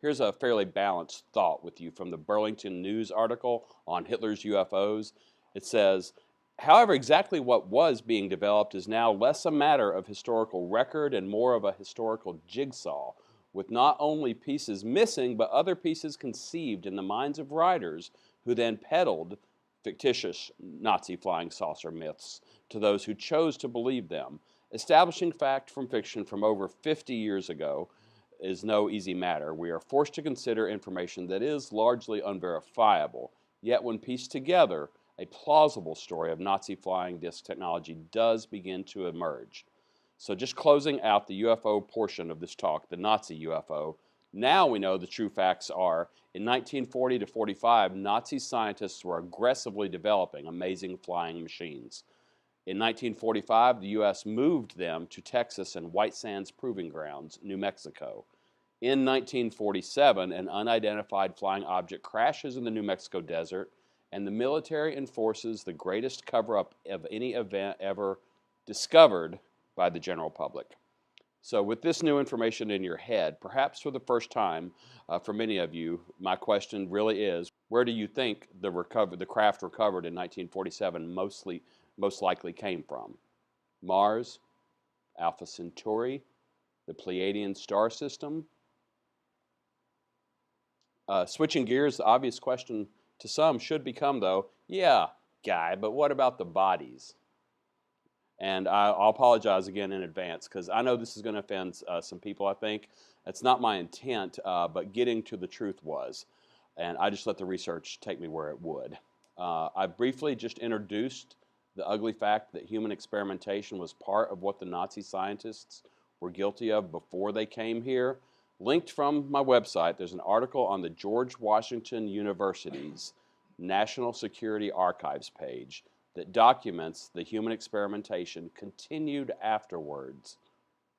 here's a fairly balanced thought with you from the Burlington News article on Hitler's UFOs. It says, however, exactly what was being developed is now less a matter of historical record and more of a historical jigsaw, with not only pieces missing, but other pieces conceived in the minds of writers who then peddled fictitious Nazi flying saucer myths to those who chose to believe them. Establishing fact from fiction from over 50 years ago is no easy matter. We are forced to consider information that is largely unverifiable, yet when pieced together, a plausible story of Nazi flying disc technology does begin to emerge. So just closing out the UFO portion of this talk, the Nazi UFO, Now we know the true facts are, in 1940 to 45, Nazi scientists were aggressively developing amazing flying machines. In 1945, the U.S. moved them to Texas and White Sands Proving Grounds, New Mexico. In 1947, an unidentified flying object crashes in the New Mexico desert, and the military enforces the greatest cover-up of any event ever discovered by the general public. So with this new information in your head, perhaps for the first time for many of you, my question really is, where do you think the craft recovered in 1947 most likely came from? Mars, Alpha Centauri, the Pleiadian star system? Switching gears, the obvious question to some should become, though, yeah, Guy, but what about the bodies? And I'll apologize again in advance because I know this is going to offend some people, I think. That's not my intent, but getting to the truth was. And I just let the research take me where it would. I briefly just introduced the ugly fact that human experimentation was part of what the Nazi scientists were guilty of before they came here. Linked from my website, there's an article on the George Washington University's National Security Archives page that documents the human experimentation continued afterwards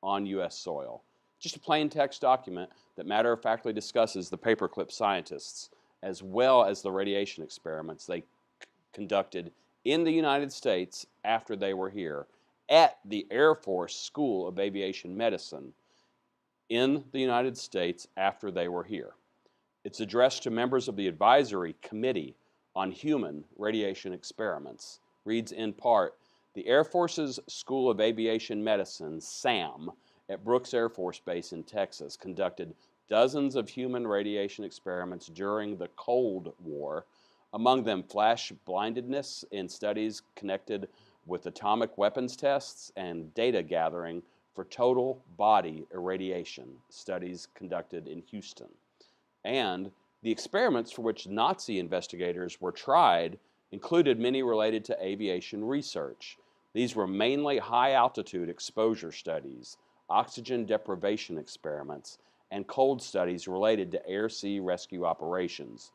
on U.S. soil. Just a plain text document that matter-of-factly discusses the paperclip scientists as well as the radiation experiments they conducted in the United States after they were here at the Air Force School of Aviation Medicine in the United States after they were here. It's addressed to members of the Advisory Committee on Human Radiation Experiments. Reads in part, the Air Force's School of Aviation Medicine, SAM, at Brooks Air Force Base in Texas conducted dozens of human radiation experiments during the Cold War, among them flash blindedness in studies connected with atomic weapons tests and data gathering for total body irradiation, studies conducted in Houston. And the experiments for which Nazi investigators were tried included many related to aviation research. These were mainly high-altitude exposure studies, oxygen deprivation experiments, and cold studies related to air-sea rescue operations.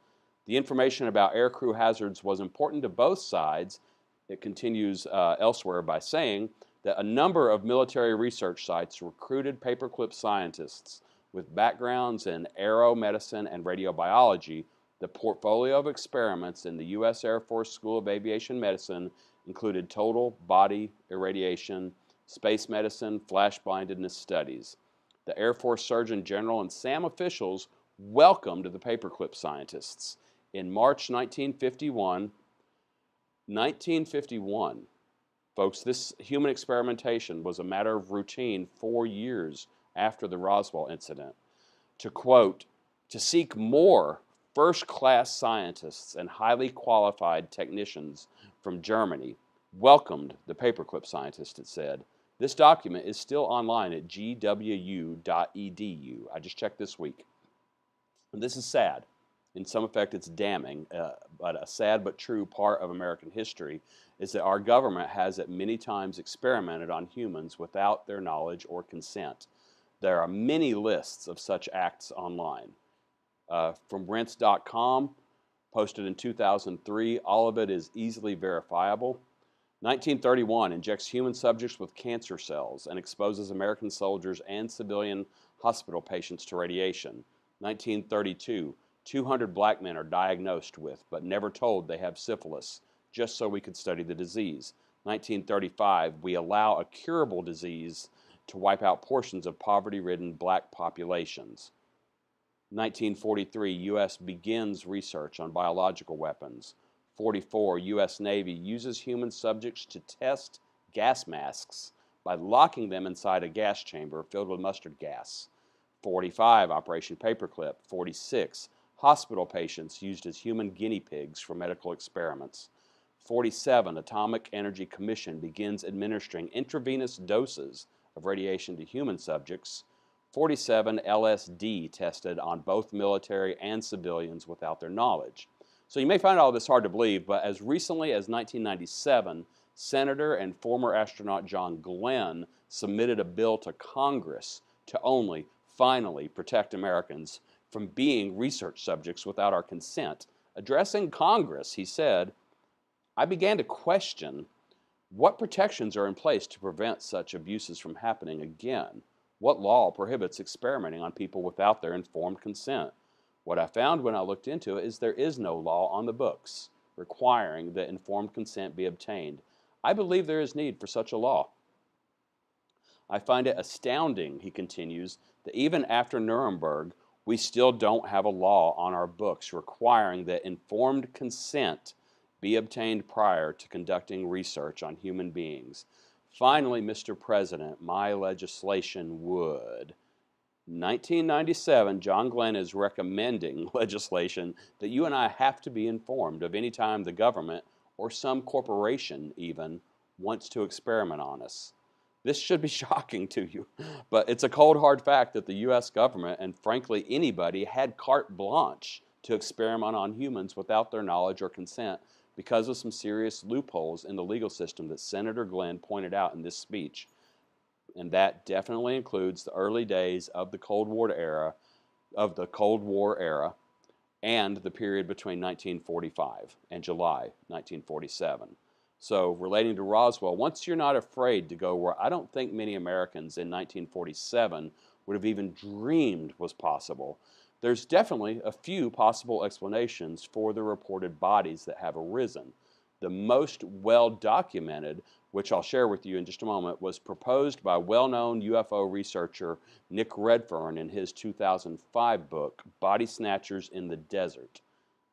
The information about aircrew hazards was important to both sides. It continues elsewhere by saying that a number of military research sites recruited paperclip scientists with backgrounds in aeromedicine and radiobiology. The portfolio of experiments in the U.S. Air Force School of Aviation Medicine included total body irradiation, space medicine, flash blindedness studies. The Air Force Surgeon General and SAM officials welcomed the paperclip scientists. In March 1951, folks, this human experimentation was a matter of routine 4 years after the Roswell incident. To quote, to seek more first-class scientists and highly qualified technicians from Germany welcomed the paperclip scientists, it said. This document is still online at gwu.edu. I just checked this week. And this is sad. In some effect, it's damning, but a sad but true part of American history is that our government has at many times experimented on humans without their knowledge or consent. There are many lists of such acts online. From rents.com, posted in 2003, all of it is easily verifiable. 1931 injects human subjects with cancer cells and exposes American soldiers and civilian hospital patients to radiation. 1932, 200 black men are diagnosed with but never told they have syphilis, just so we could study the disease. 1935, we allow a curable disease to wipe out portions of poverty-ridden black populations. 1943, U.S. begins research on biological weapons. 44, U.S. Navy uses human subjects to test gas masks by locking them inside a gas chamber filled with mustard gas. 45, Operation Paperclip. 46, hospital patients used as human guinea pigs for medical experiments. 47, Atomic Energy Commission begins administering intravenous doses of radiation to human subjects. 47, LSD tested on both military and civilians without their knowledge. So you may find all this hard to believe, but as recently as 1997, Senator and former astronaut John Glenn submitted a bill to Congress to only finally protect Americans from being research subjects without our consent. Addressing Congress, he said, "I began to question what protections are in place to prevent such abuses from happening again. What law prohibits experimenting on people without their informed consent? What I found when I looked into it is there is no law on the books requiring that informed consent be obtained. I believe there is need for such a law. I find it astounding," he continues, "that even after Nuremberg, we still don't have a law on our books requiring that informed consent be obtained prior to conducting research on human beings. Finally, Mr. President, my legislation would." 1997, John Glenn is recommending legislation that you and I have to be informed of any time the government, or some corporation even, wants to experiment on us. This should be shocking to you, but it's a cold hard fact that the U.S. government, and frankly anybody, had carte blanche to experiment on humans without their knowledge or consent because of some serious loopholes in the legal system that Senator Glenn pointed out in this speech. And that definitely includes the early days of the Cold War era, and the period between 1945 and July 1947. So, relating to Roswell, once you're not afraid to go where I don't think many Americans in 1947 would have even dreamed was possible, there's definitely a few possible explanations for the reported bodies that have arisen. The most well-documented, which I'll share with you in just a moment, was proposed by well-known UFO researcher Nick Redfern in his 2005 book, Body Snatchers in the Desert: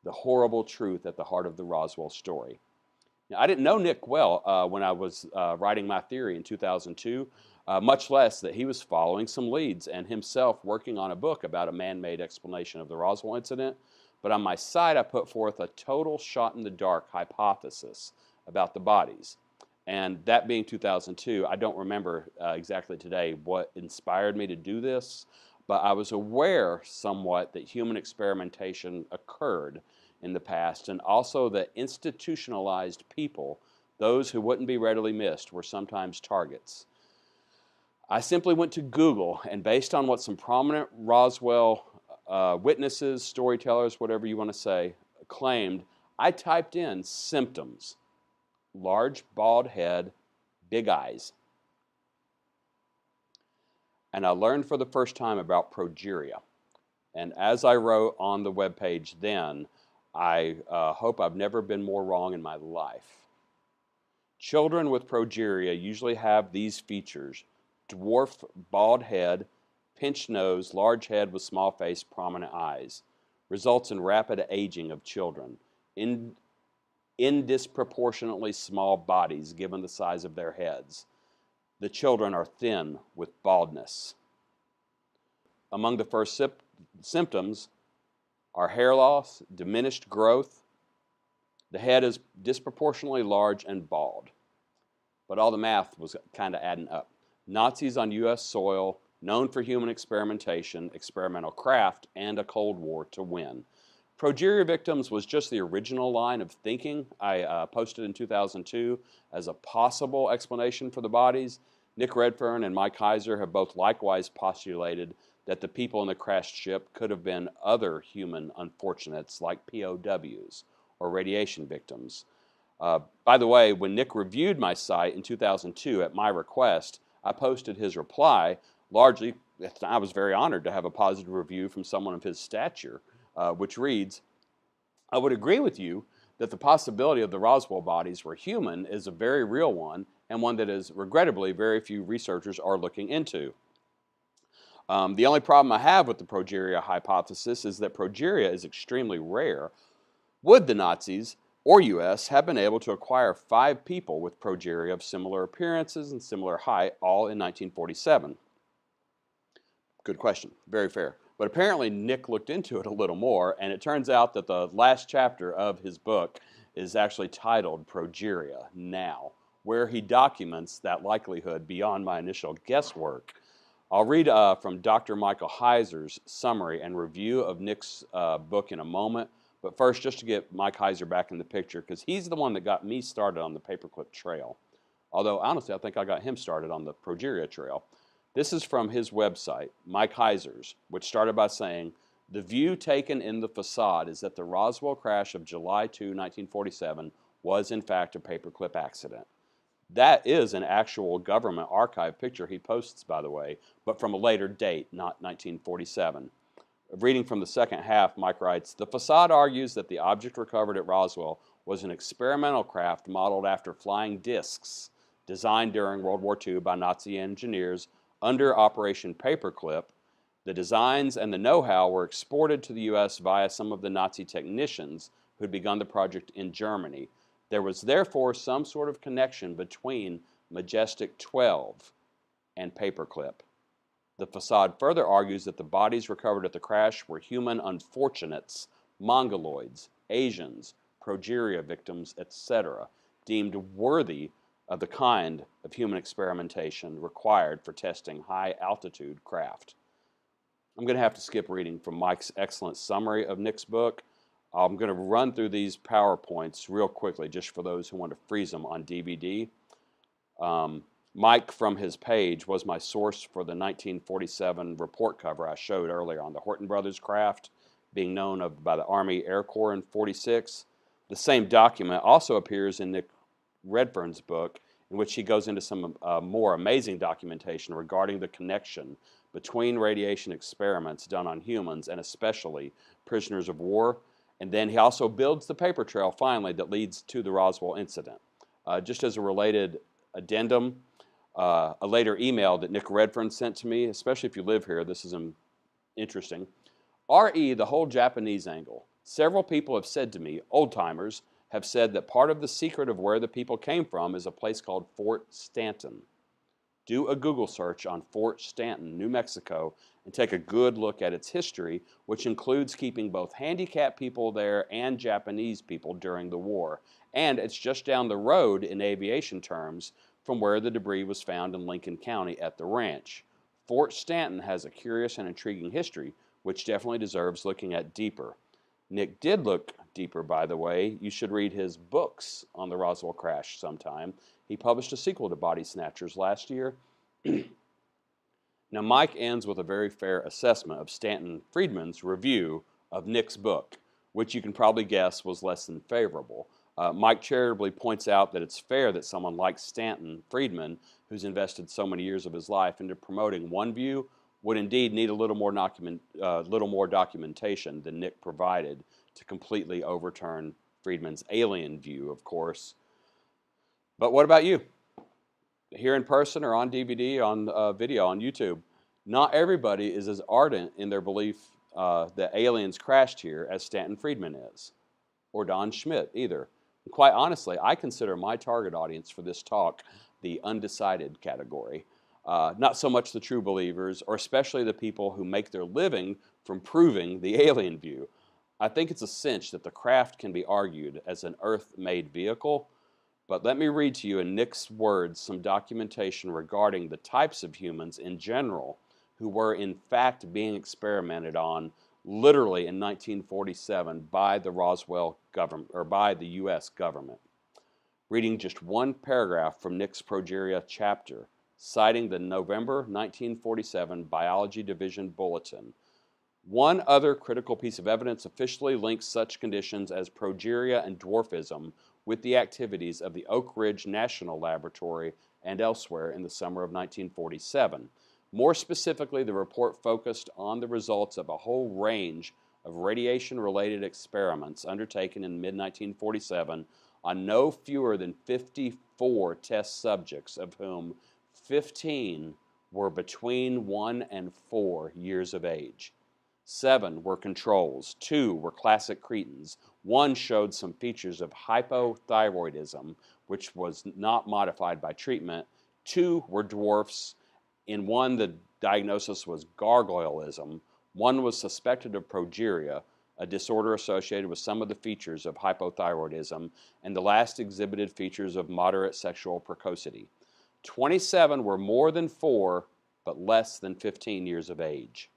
The Horrible Truth at the Heart of the Roswell Story. Now, I didn't know Nick well when I was writing my theory in 2002, much less that he was following some leads and himself working on a book about a man-made explanation of the Roswell incident. But on my site, I put forth a total shot-in-the-dark hypothesis about the bodies. And that being 2002, I don't remember exactly today what inspired me to do this, but I was aware somewhat that human experimentation occurred in the past, and also that institutionalized people, those who wouldn't be readily missed, were sometimes targets. I simply went to Google, and based on what some prominent Roswell witnesses, storytellers, whatever you want to say, claimed, I typed in symptoms: large bald head, big eyes. And I learned for the first time about progeria. And as I wrote on the webpage then, I hope I've never been more wrong in my life. Children with progeria usually have these features: dwarf bald head, pinched nose, large head with small face, prominent eyes. Results in rapid aging of children. Indisproportionately small bodies given the size of their heads. The children are thin with baldness. Among the first symptoms are hair loss, diminished growth. The head is disproportionately large and bald. But all the math was kind of adding up. Nazis on U.S. soil, known for human experimentation, experimental craft, and a Cold War to win. Progeria victims was just the original line of thinking I posted in 2002 as a possible explanation for the bodies. Nick Redfern and Mike Heiser have both likewise postulated that the people in the crashed ship could have been other human unfortunates like POWs or radiation victims. By the way, when Nick reviewed my site in 2002 at my request, I posted his reply. Largely, I was very honored to have a positive review from someone of his stature, which reads, "I would agree with you that the possibility of the Roswell bodies were human is a very real one, and one that is regrettably very few researchers are looking into. The only problem I have with the progeria hypothesis is that progeria is extremely rare. Would the Nazis or U.S. have been able to acquire 5 people with progeria of similar appearances and similar height, all in 1947? Good question. Very fair. But apparently Nick looked into it a little more, and it turns out that the last chapter of his book is actually titled Progeria Now, where he documents that likelihood beyond my initial guesswork. I'll read from Dr. Michael Heiser's summary and review of Nick's book in a moment. But first, just to get Mike Heiser back in the picture, because he's the one that got me started on the paperclip trail. Although, honestly, I think I got him started on the progeria trail. This is from his website, Mike Heiser's, which started by saying, "The view taken in the facade is that the Roswell crash of July 2, 1947 was in fact a paperclip accident." That is an actual government archive picture he posts, by the way, but from a later date, not 1947. Reading from the second half, Mike writes, "The facade argues that the object recovered at Roswell was an experimental craft modeled after flying discs designed during World War II by Nazi engineers under Operation Paperclip. The designs and the know-how were exported to the U.S. via some of the Nazi technicians who had begun the project in Germany. There was therefore some sort of connection between Majestic 12 and Paperclip. The facade further argues that the bodies recovered at the crash were human unfortunates, Mongoloids, Asians, progeria victims, etc., deemed worthy of the kind of human experimentation required for testing high-altitude craft." I'm going to have to skip reading from Mike's excellent summary of Nick's book. I'm going to run through these PowerPoints real quickly just for those who want to freeze them on DVD. Mike, from his page, was my source for the 1947 report cover I showed earlier on the Horton Brothers craft being known of by the Army Air Corps in '46. The same document also appears in Nick Redfern's book, in which he goes into some more amazing documentation regarding the connection between radiation experiments done on humans and especially prisoners of war. And then he also builds the paper trail, finally, that leads to the Roswell incident. Just as a related addendum, a later email that Nick Redfern sent to me, especially if you live here, this is interesting. "RE, the whole Japanese angle. Several people have said to me, old-timers, have said that part of the secret of where the people came from is a place called Fort Stanton. Do a Google search on Fort Stanton, New Mexico, and take a good look at its history, which includes keeping both handicapped people there and Japanese people during the war. And it's just down the road in aviation terms from where the debris was found in Lincoln County at the ranch. Fort Stanton has a curious and intriguing history, which definitely deserves looking at deeper." Nick did look deeper, by the way. You should read his books on the Roswell crash sometime. He published a sequel to Body Snatchers last year. Now, Mike ends with a very fair assessment of Stanton Friedman's review of Nick's book, which you can probably guess was less than favorable. Mike charitably points out that it's fair that someone like Stanton Friedman, who's invested so many years of his life into promoting one view, would indeed need a little more documentation than Nick provided to completely overturn Friedman's alien view, of course. But what about you? Here in person or on DVD, on video, on YouTube, not everybody is as ardent in their belief that aliens crashed here as Stanton Friedman is, or Don Schmitt either. And quite honestly, I consider my target audience for this talk the undecided category. Not so much the true believers, or especially the people who make their living from proving the alien view. I think it's a cinch that the craft can be argued as an Earth-made vehicle, but let me read to you in Nick's words some documentation regarding the types of humans in general who were in fact being experimented on literally in 1947 by the Roswell government, or by the U.S. government. Reading just one paragraph from Nick's Progeria chapter, citing the November 1947 Biology Division Bulletin. "One other critical piece of evidence officially links such conditions as progeria and dwarfism with the activities of the Oak Ridge National Laboratory and elsewhere in the summer of 1947. More specifically, the report focused on the results of a whole range of radiation-related experiments undertaken in mid-1947 on no fewer than 54 test subjects, of whom 15 were between 1 and 4 years of age. 7 were controls, 2 were classic cretins, 1 showed some features of hypothyroidism, which was not modified by treatment, 2 were dwarfs, in 1 the diagnosis was gargoyleism, 1 was suspected of progeria, a disorder associated with some of the features of hypothyroidism, and the last exhibited features of moderate sexual precocity. 27 were more than 4, but less than 15 years of age.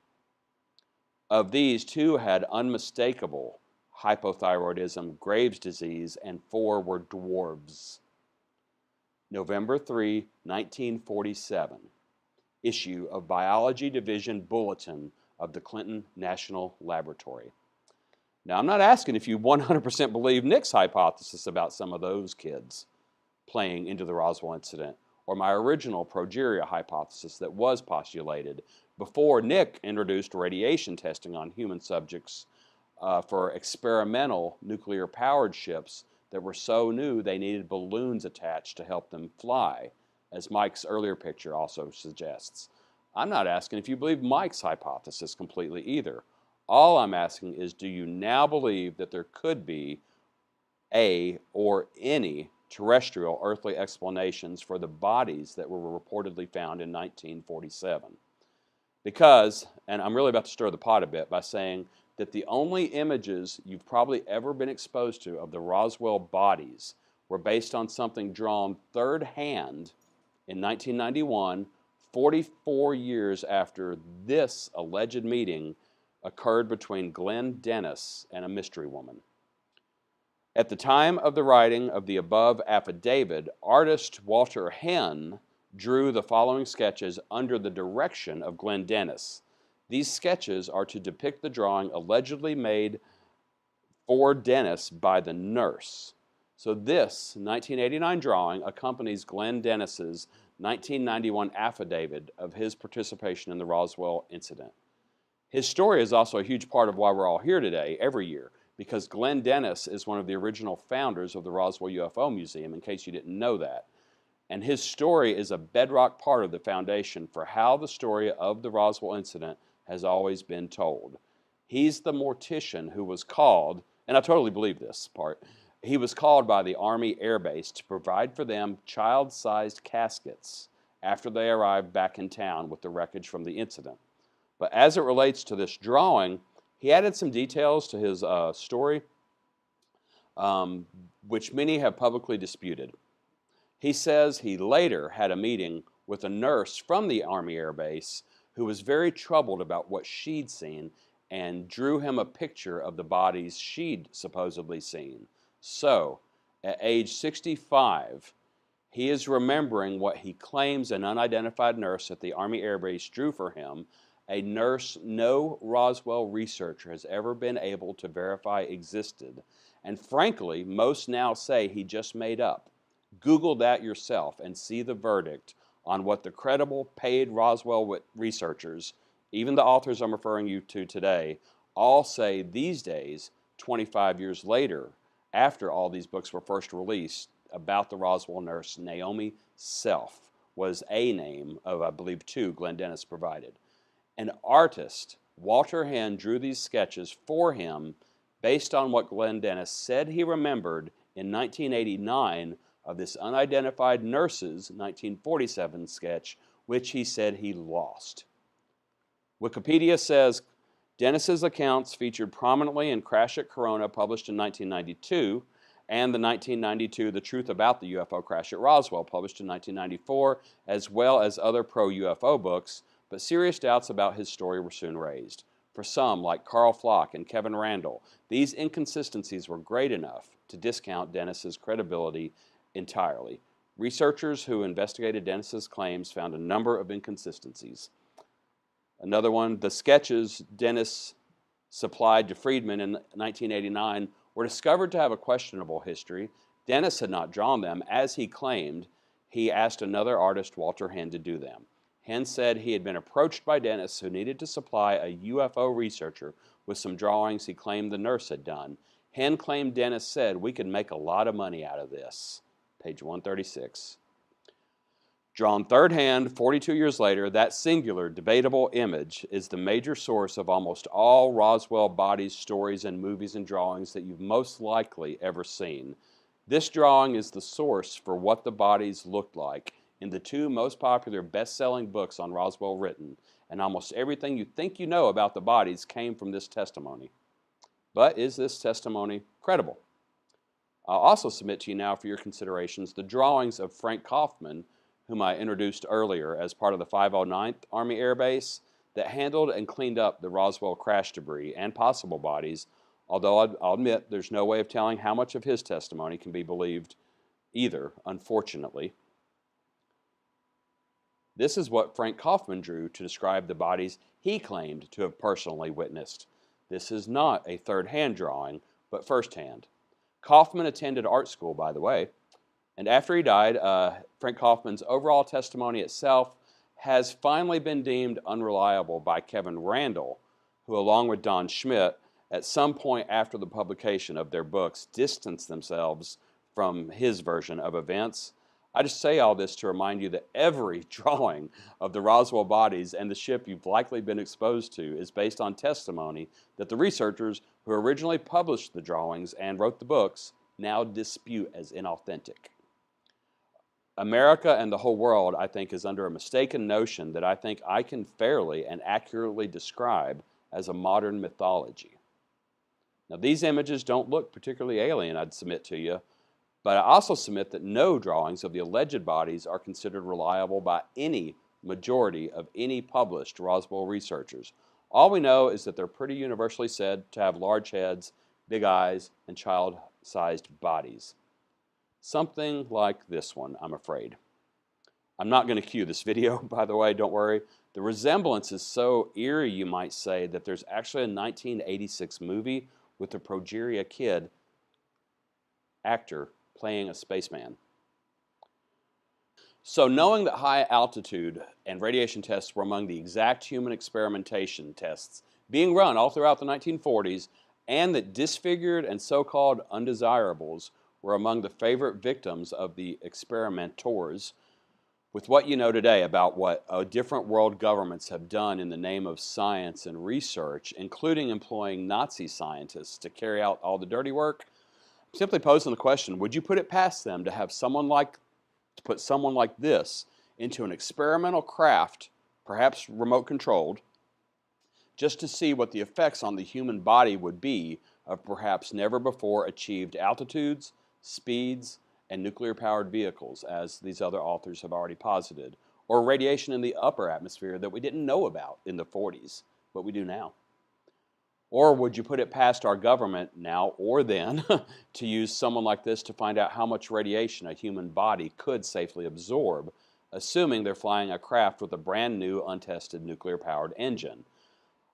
Of these, 2 had unmistakable hypothyroidism, Graves' disease, and 4 were dwarves. November 3, 1947. issue of Biology Division Bulletin of the Clinton National Laboratory. Now, I'm not asking if you 100% believe Nick's hypothesis about some of those kids playing into the Roswell incident, or my original progeria hypothesis that was postulated before Nick introduced radiation testing on human subjects for experimental nuclear-powered ships that were so new they needed balloons attached to help them fly, as Mike's earlier picture also suggests. I'm not asking if you believe Mike's hypothesis completely either. All I'm asking is, do you now believe that there could be a or any terrestrial earthly explanations for the bodies that were reportedly found in 1947? Because, and I'm really about to stir the pot a bit by saying that the only images you've probably ever been exposed to of the Roswell bodies were based on something drawn third hand in 1991, 44 years after this alleged meeting occurred between Glenn Dennis and a mystery woman. At the time of the writing of the above affidavit, artist Walter Henn drew the following sketches under the direction of Glenn Dennis. These sketches are to depict the drawing allegedly made for Dennis by the nurse. So this 1989 drawing accompanies Glenn Dennis's 1991 affidavit of his participation in the Roswell incident. His story is also a huge part of why we're all here today every year, because Glenn Dennis is one of the original founders of the Roswell UFO Museum, in case you didn't know that. And his story is a bedrock part of the foundation for how the story of the Roswell incident has always been told. He's the mortician who was called, and I totally believe this part, he was called by the Army Air Base to provide for them child-sized caskets after they arrived back in town with the wreckage from the incident. But as it relates to this drawing, he added some details to his story, which many have publicly disputed. He says he later had a meeting with a nurse from the Army Air Base who was very troubled about what she'd seen and drew him a picture of the bodies she'd supposedly seen. So, at age 65, he is remembering what he claims an unidentified nurse at the Army Air Base drew for him, a nurse no Roswell researcher has ever been able to verify existed, and frankly, most now say he just made up. Google that yourself and see the verdict on what the credible paid Roswell researchers, even the authors I'm referring you to today, all say these days, 25 years later, after all these books were first released, about the Roswell nurse. Naomi Self was a name of, I believe, two Glenn Dennis provided. An artist, Walter Henn, drew these sketches for him based on what Glenn Dennis said he remembered in 1989 of this unidentified nurse's 1947 sketch, which he said he lost. Wikipedia says Dennis's accounts featured prominently in Crash at Corona, published in 1992, and the 1992 The Truth About the UFO Crash at Roswell, published in 1994, as well as other pro-UFO books, but serious doubts about his story were soon raised. For some, like Carl Flock and Kevin Randall, these inconsistencies were great enough to discount Dennis's credibility entirely. Researchers who investigated Dennis's claims found a number of inconsistencies. Another one, the sketches Dennis supplied to Friedman in 1989 were discovered to have a questionable history. Dennis had not drawn them, as he claimed. He asked another artist, Walter Henn, to do them. Henn said he had been approached by Dennis, who needed to supply a UFO researcher with some drawings he claimed the nurse had done. Henn claimed Dennis said, "We could make a lot of money out of this." Page 136. Drawn third hand, 42 years later, that singular, debatable image is the major source of almost all Roswell bodies, stories, and movies and drawings that you've most likely ever seen. This drawing is the source for what the bodies looked like in the two most popular best-selling books on Roswell written, and almost everything you think you know about the bodies came from this testimony. But is this testimony credible? I'll also submit to you now for your considerations the drawings of Frank Kaufman, whom I introduced earlier as part of the 509th Army Air Base, that handled and cleaned up the Roswell crash debris and possible bodies, although I'll admit there's no way of telling how much of his testimony can be believed either, unfortunately. This is what Frank Kaufman drew to describe the bodies he claimed to have personally witnessed. This is not a third-hand drawing, but first-hand. Kaufman attended art school, by the way, and after he died, Frank Kaufman's overall testimony itself has finally been deemed unreliable by Kevin Randall, who, along with Don Schmidt, at some point after the publication of their books, distanced themselves from his version of events. I just say all this to remind you that every drawing of the Roswell bodies and the ship you've likely been exposed to is based on testimony that the researchers who originally published the drawings and wrote the books now dispute as inauthentic. America and the whole world, I think, is under a mistaken notion that I think I can fairly and accurately describe as a modern mythology. Now, these images don't look particularly alien, I'd submit to you, but I also submit that no drawings of the alleged bodies are considered reliable by any majority of any published Roswell researchers. All we know is that they're pretty universally said to have large heads, big eyes, and child-sized bodies. Something like this one, I'm afraid. I'm not going to cue this video, by the way, don't worry. The resemblance is so eerie, you might say, that there's actually a 1986 movie with a progeria kid actor playing a spaceman. So knowing that high altitude and radiation tests were among the exact human experimentation tests being run all throughout the 1940s, and that disfigured and so-called undesirables were among the favorite victims of the experimentors, with what you know today about what different world governments have done in the name of science and research, including employing Nazi scientists to carry out all the dirty work, I'm simply posing the question, would you put it past them to have put someone like this into an experimental craft, perhaps remote controlled, just to see what the effects on the human body would be of perhaps never before achieved altitudes, speeds, and nuclear-powered vehicles, as these other authors have already posited, or radiation in the upper atmosphere that we didn't know about in the 40s, but we do now? Or would you put it past our government now or then to use someone like this to find out how much radiation a human body could safely absorb, assuming they're flying a craft with a brand new, untested nuclear-powered engine?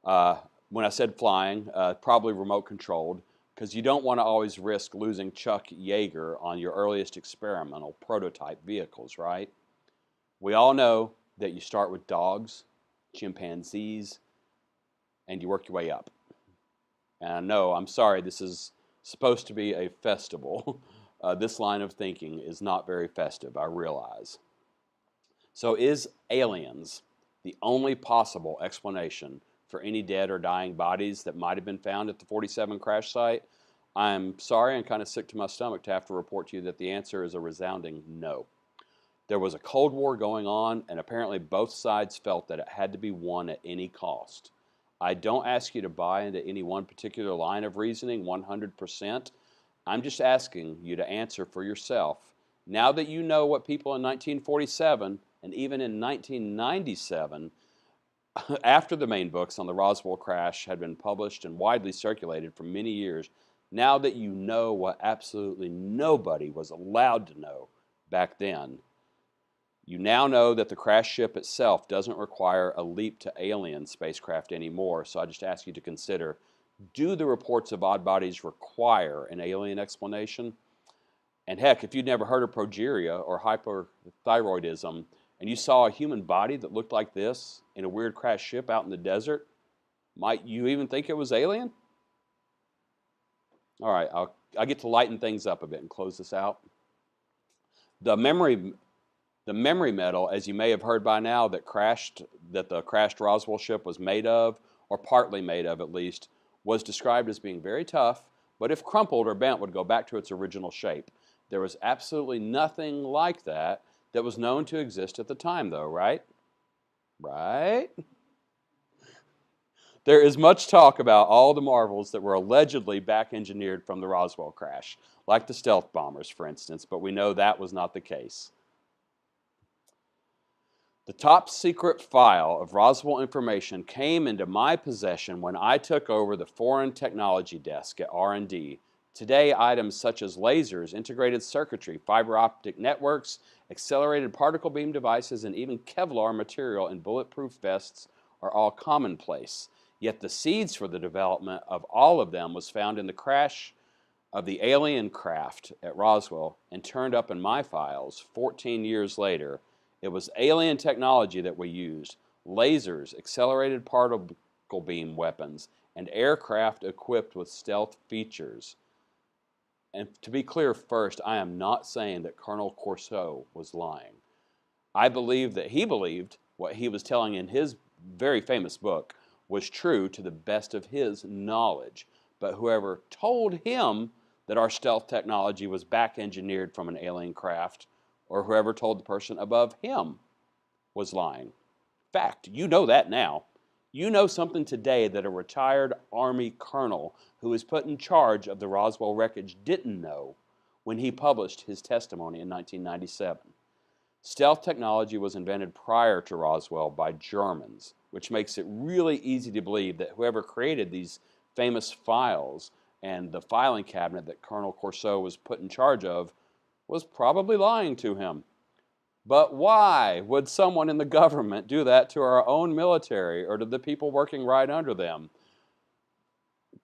When I said flying, probably remote-controlled, because you don't want to always risk losing Chuck Yeager on your earliest experimental prototype vehicles, right? We all know that you start with dogs, chimpanzees, and you work your way up. And I know, I'm sorry, this is supposed to be a festival. This line of thinking is not very festive, I realize. So is aliens the only possible explanation for any dead or dying bodies that might have been found at the 47 crash site? I'm sorry, I'm kind of sick to my stomach to have to report to you that the answer is a resounding no. There was a Cold War going on, and apparently both sides felt that it had to be won at any cost. I don't ask you to buy into any one particular line of reasoning 100%. I'm just asking you to answer for yourself. Now that you know what people in 1947 and even in 1997, after the main books on the Roswell crash had been published and widely circulated for many years, now that you know what absolutely nobody was allowed to know back then, you now know that the crash ship itself doesn't require a leap to alien spacecraft anymore. So I just ask you to consider, do the reports of odd bodies require an alien explanation? And heck, if you'd never heard of progeria or hyperthyroidism, and you saw a human body that looked like this in a weird crash ship out in the desert, might you even think it was alien? All right, I'll get to lighten things up a bit and close this out. The memory metal, as you may have heard by now, that the crashed Roswell ship was made of, or partly made of at least, was described as being very tough, but if crumpled or bent would go back to its original shape. There was absolutely nothing like that was known to exist at the time, though, right? Right? There is much talk about all the marvels that were allegedly back-engineered from the Roswell crash, like the stealth bombers, for instance, but we know that was not the case. The top secret file of Roswell information came into my possession when I took over the Foreign Technology Desk at R&D Today, items such as lasers, integrated circuitry, fiber optic networks, accelerated particle beam devices, and even Kevlar material in bulletproof vests are all commonplace. Yet the seeds for the development of all of them was found in the crash of the alien craft at Roswell and turned up in my files 14 years later. It was alien technology that we used: lasers, accelerated particle beam weapons, and aircraft equipped with stealth features. And to be clear first, I am not saying that Colonel Corso was lying. I believe that he believed what he was telling in his very famous book was true to the best of his knowledge. But whoever told him that our stealth technology was back engineered from an alien craft, or whoever told the person above him, was lying. Fact, you know that now. You know something today that a retired Army colonel who was put in charge of the Roswell wreckage didn't know when he published his testimony in 1997. Stealth technology was invented prior to Roswell by Germans, which makes it really easy to believe that whoever created these famous files and the filing cabinet that Colonel Corso was put in charge of was probably lying to him. But why would someone in the government do that to our own military or to the people working right under them?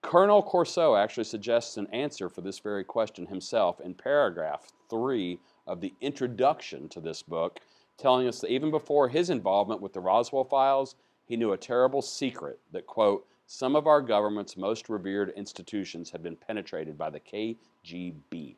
Colonel Corso actually suggests an answer for this very question himself in paragraph 3 of the introduction to this book, telling us that even before his involvement with the Roswell files, he knew a terrible secret that, quote, some of our government's most revered institutions had been penetrated by the KGB.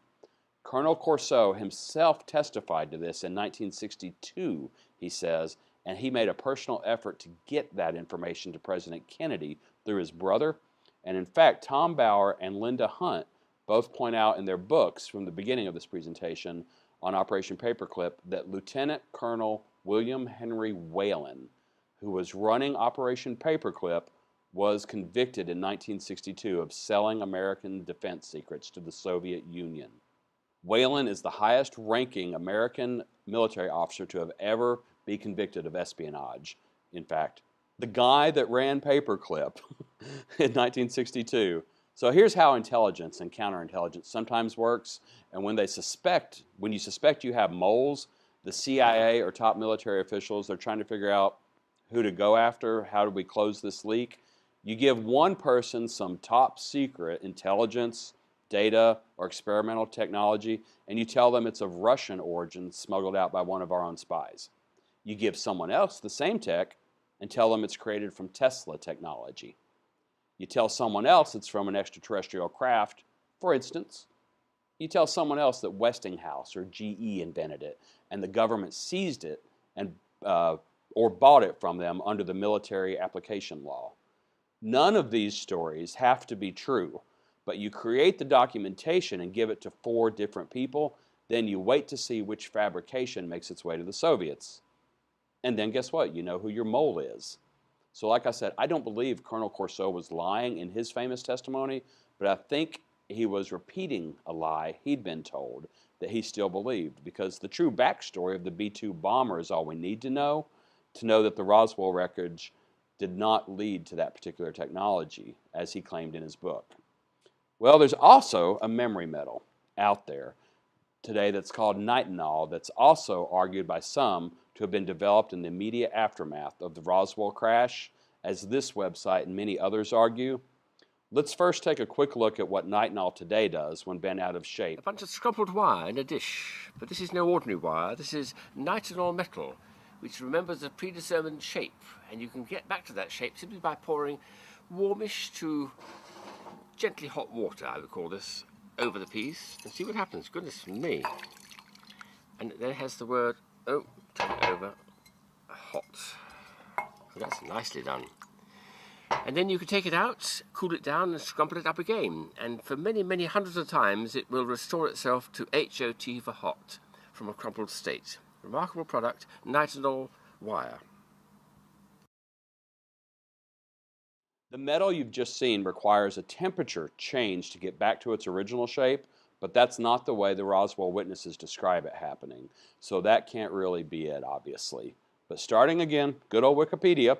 Colonel Corso himself testified to this in 1962, he says, and he made a personal effort to get that information to President Kennedy through his brother. And in fact, Tom Bauer and Linda Hunt both point out in their books from the beginning of this presentation on Operation Paperclip that Lieutenant Colonel William Henry Whalen, who was running Operation Paperclip, was convicted in 1962 of selling American defense secrets to the Soviet Union. Whalen is the highest-ranking American military officer to have ever be convicted of espionage. In fact, the guy that ran Paperclip in 1962. So here's how intelligence and counterintelligence sometimes works. And when you suspect you have moles, the CIA or top military officials, they're trying to figure out who to go after, how do we close this leak. You give one person some top secret intelligence, data, or experimental technology, and you tell them it's of Russian origin smuggled out by one of our own spies. You give someone else the same tech and tell them it's created from Tesla technology. You tell someone else it's from an extraterrestrial craft. For instance, you tell someone else that Westinghouse or GE invented it and the government seized it and or bought it from them under the military application law. None of these stories have to be true, but you create the documentation and give it to 4 different people, then you wait to see which fabrication makes its way to the Soviets. And then guess what? You know who your mole is. So like I said, I don't believe Colonel Corso was lying in his famous testimony, but I think he was repeating a lie he'd been told that he still believed, because the true backstory of the B-2 bomber is all we need to know that the Roswell wreckage did not lead to that particular technology, as he claimed in his book. Well, there's also a memory metal out there today that's called nitinol that's also argued by some to have been developed in the immediate aftermath of the Roswell crash, as this website and many others argue. Let's first take a quick look at what nitinol today does when bent out of shape. A bunch of scrumpled wire in a dish, but this is no ordinary wire. This is nitinol metal, which remembers a predetermined shape, and you can get back to that shape simply by pouring warmish to gently hot water, I would call this, over the piece, and see what happens. Goodness me. And there has the word, turn it over, hot. So that's nicely done. And then you can take it out, cool it down, and scrumple it up again. And for many, many hundreds of times, it will restore itself to HOT for hot from a crumpled state. Remarkable product, nitinol wire. The metal you've just seen requires a temperature change to get back to its original shape, but that's not the way the Roswell witnesses describe it happening. So that can't really be it, obviously. But starting again, good old Wikipedia.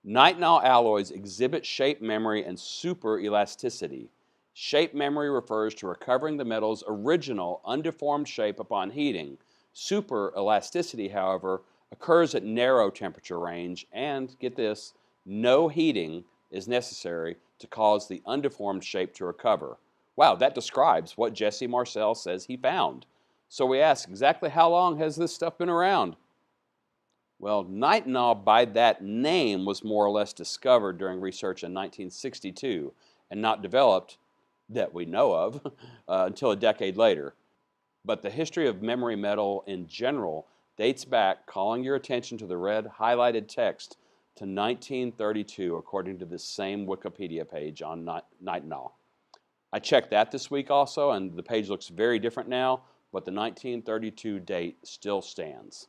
Nitinol alloys exhibit shape memory and super elasticity. Shape memory refers to recovering the metal's original undeformed shape upon heating. Superelasticity, however, occurs at narrow temperature range, and, get this, no heating is necessary to cause the undeformed shape to recover. Wow, that describes what Jesse Marcel says he found. So we ask, exactly how long has this stuff been around? Well, nitinol by that name was more or less discovered during research in 1962 and not developed, that we know of, until a decade later. But the history of memory metal in general dates back, calling your attention to the red highlighted text, to 1932, according to this same Wikipedia page on nitinol. I checked that this week also, and the page looks very different now, but the 1932 date still stands.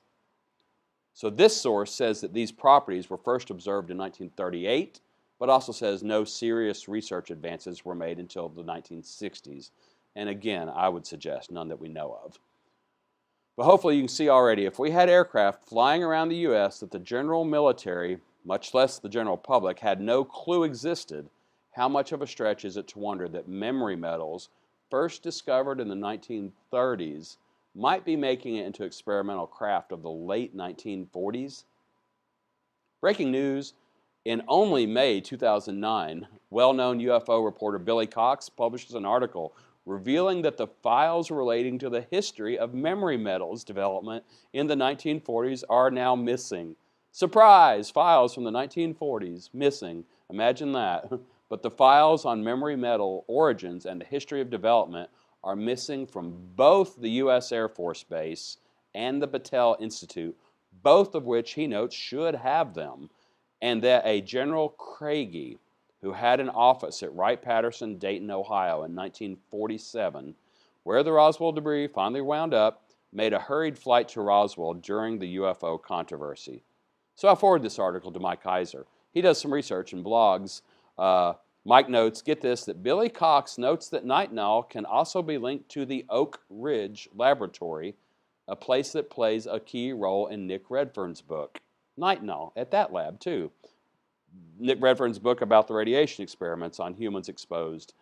So this source says that these properties were first observed in 1938, but also says no serious research advances were made until the 1960s. And again, I would suggest none that we know of. But hopefully you can see already, if we had aircraft flying around the U.S. that the general military, much less the general public, had no clue existed, how much of a stretch is it to wonder that memory metals, first discovered in the 1930s, might be making it into experimental craft of the late 1940s? Breaking news. In only May 2009, well-known UFO reporter Billy Cox publishes an article revealing that the files relating to the history of memory metals development in the 1940s are now missing. Surprise! Files from the 1940s missing. Imagine that. But the files on memory metal origins and the history of development are missing from both the U.S. Air Force Base and the Battelle Institute, both of which he notes should have them, and that a General Craigie, who had an office at Wright-Patterson, Dayton, Ohio in 1947, where the Roswell debris finally wound up, made a hurried flight to Roswell during the UFO controversy. So I forwarded this article to Mike Kaiser. He does some research and blogs. Mike notes, get this, that Billy Cox notes that nitinol can also be linked to the Oak Ridge Laboratory, a place that plays a key role in Nick Redfern's book. Nitinol at that lab, too. Nick Redfern's book about the radiation experiments on humans exposed.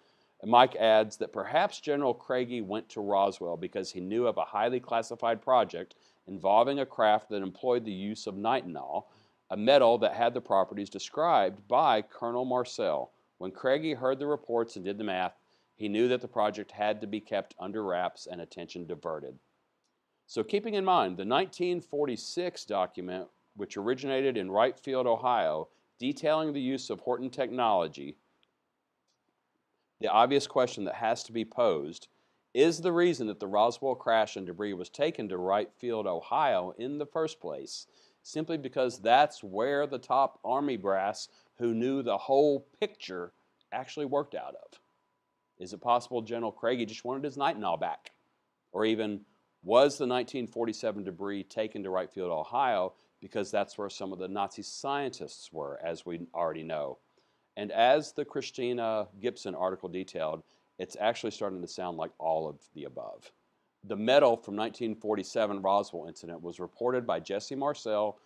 And Mike adds that perhaps General Craigie went to Roswell because he knew of a highly classified project involving a craft that employed the use of nitinol, a metal that had the properties described by Colonel Marcel. When Craigie heard the reports and did the math, he knew that the project had to be kept under wraps and attention diverted. So keeping in mind the 1946 document, which originated in Wright Field, Ohio, detailing the use of Horton technology, the obvious question that has to be posed is the reason that the Roswell crash and debris was taken to Wright Field, Ohio in the first place, simply because that's where the top Army brass who knew the whole picture actually worked out of. Is it possible General Craigie just wanted his nitinol back? Or even, was the 1947 debris taken to Wright Field, Ohio, because that's where some of the Nazi scientists were, as we already know? And as the Christina Gibson article detailed, it's actually starting to sound like all of the above. The metal from 1947 Roswell incident was reported by Jesse Marcel,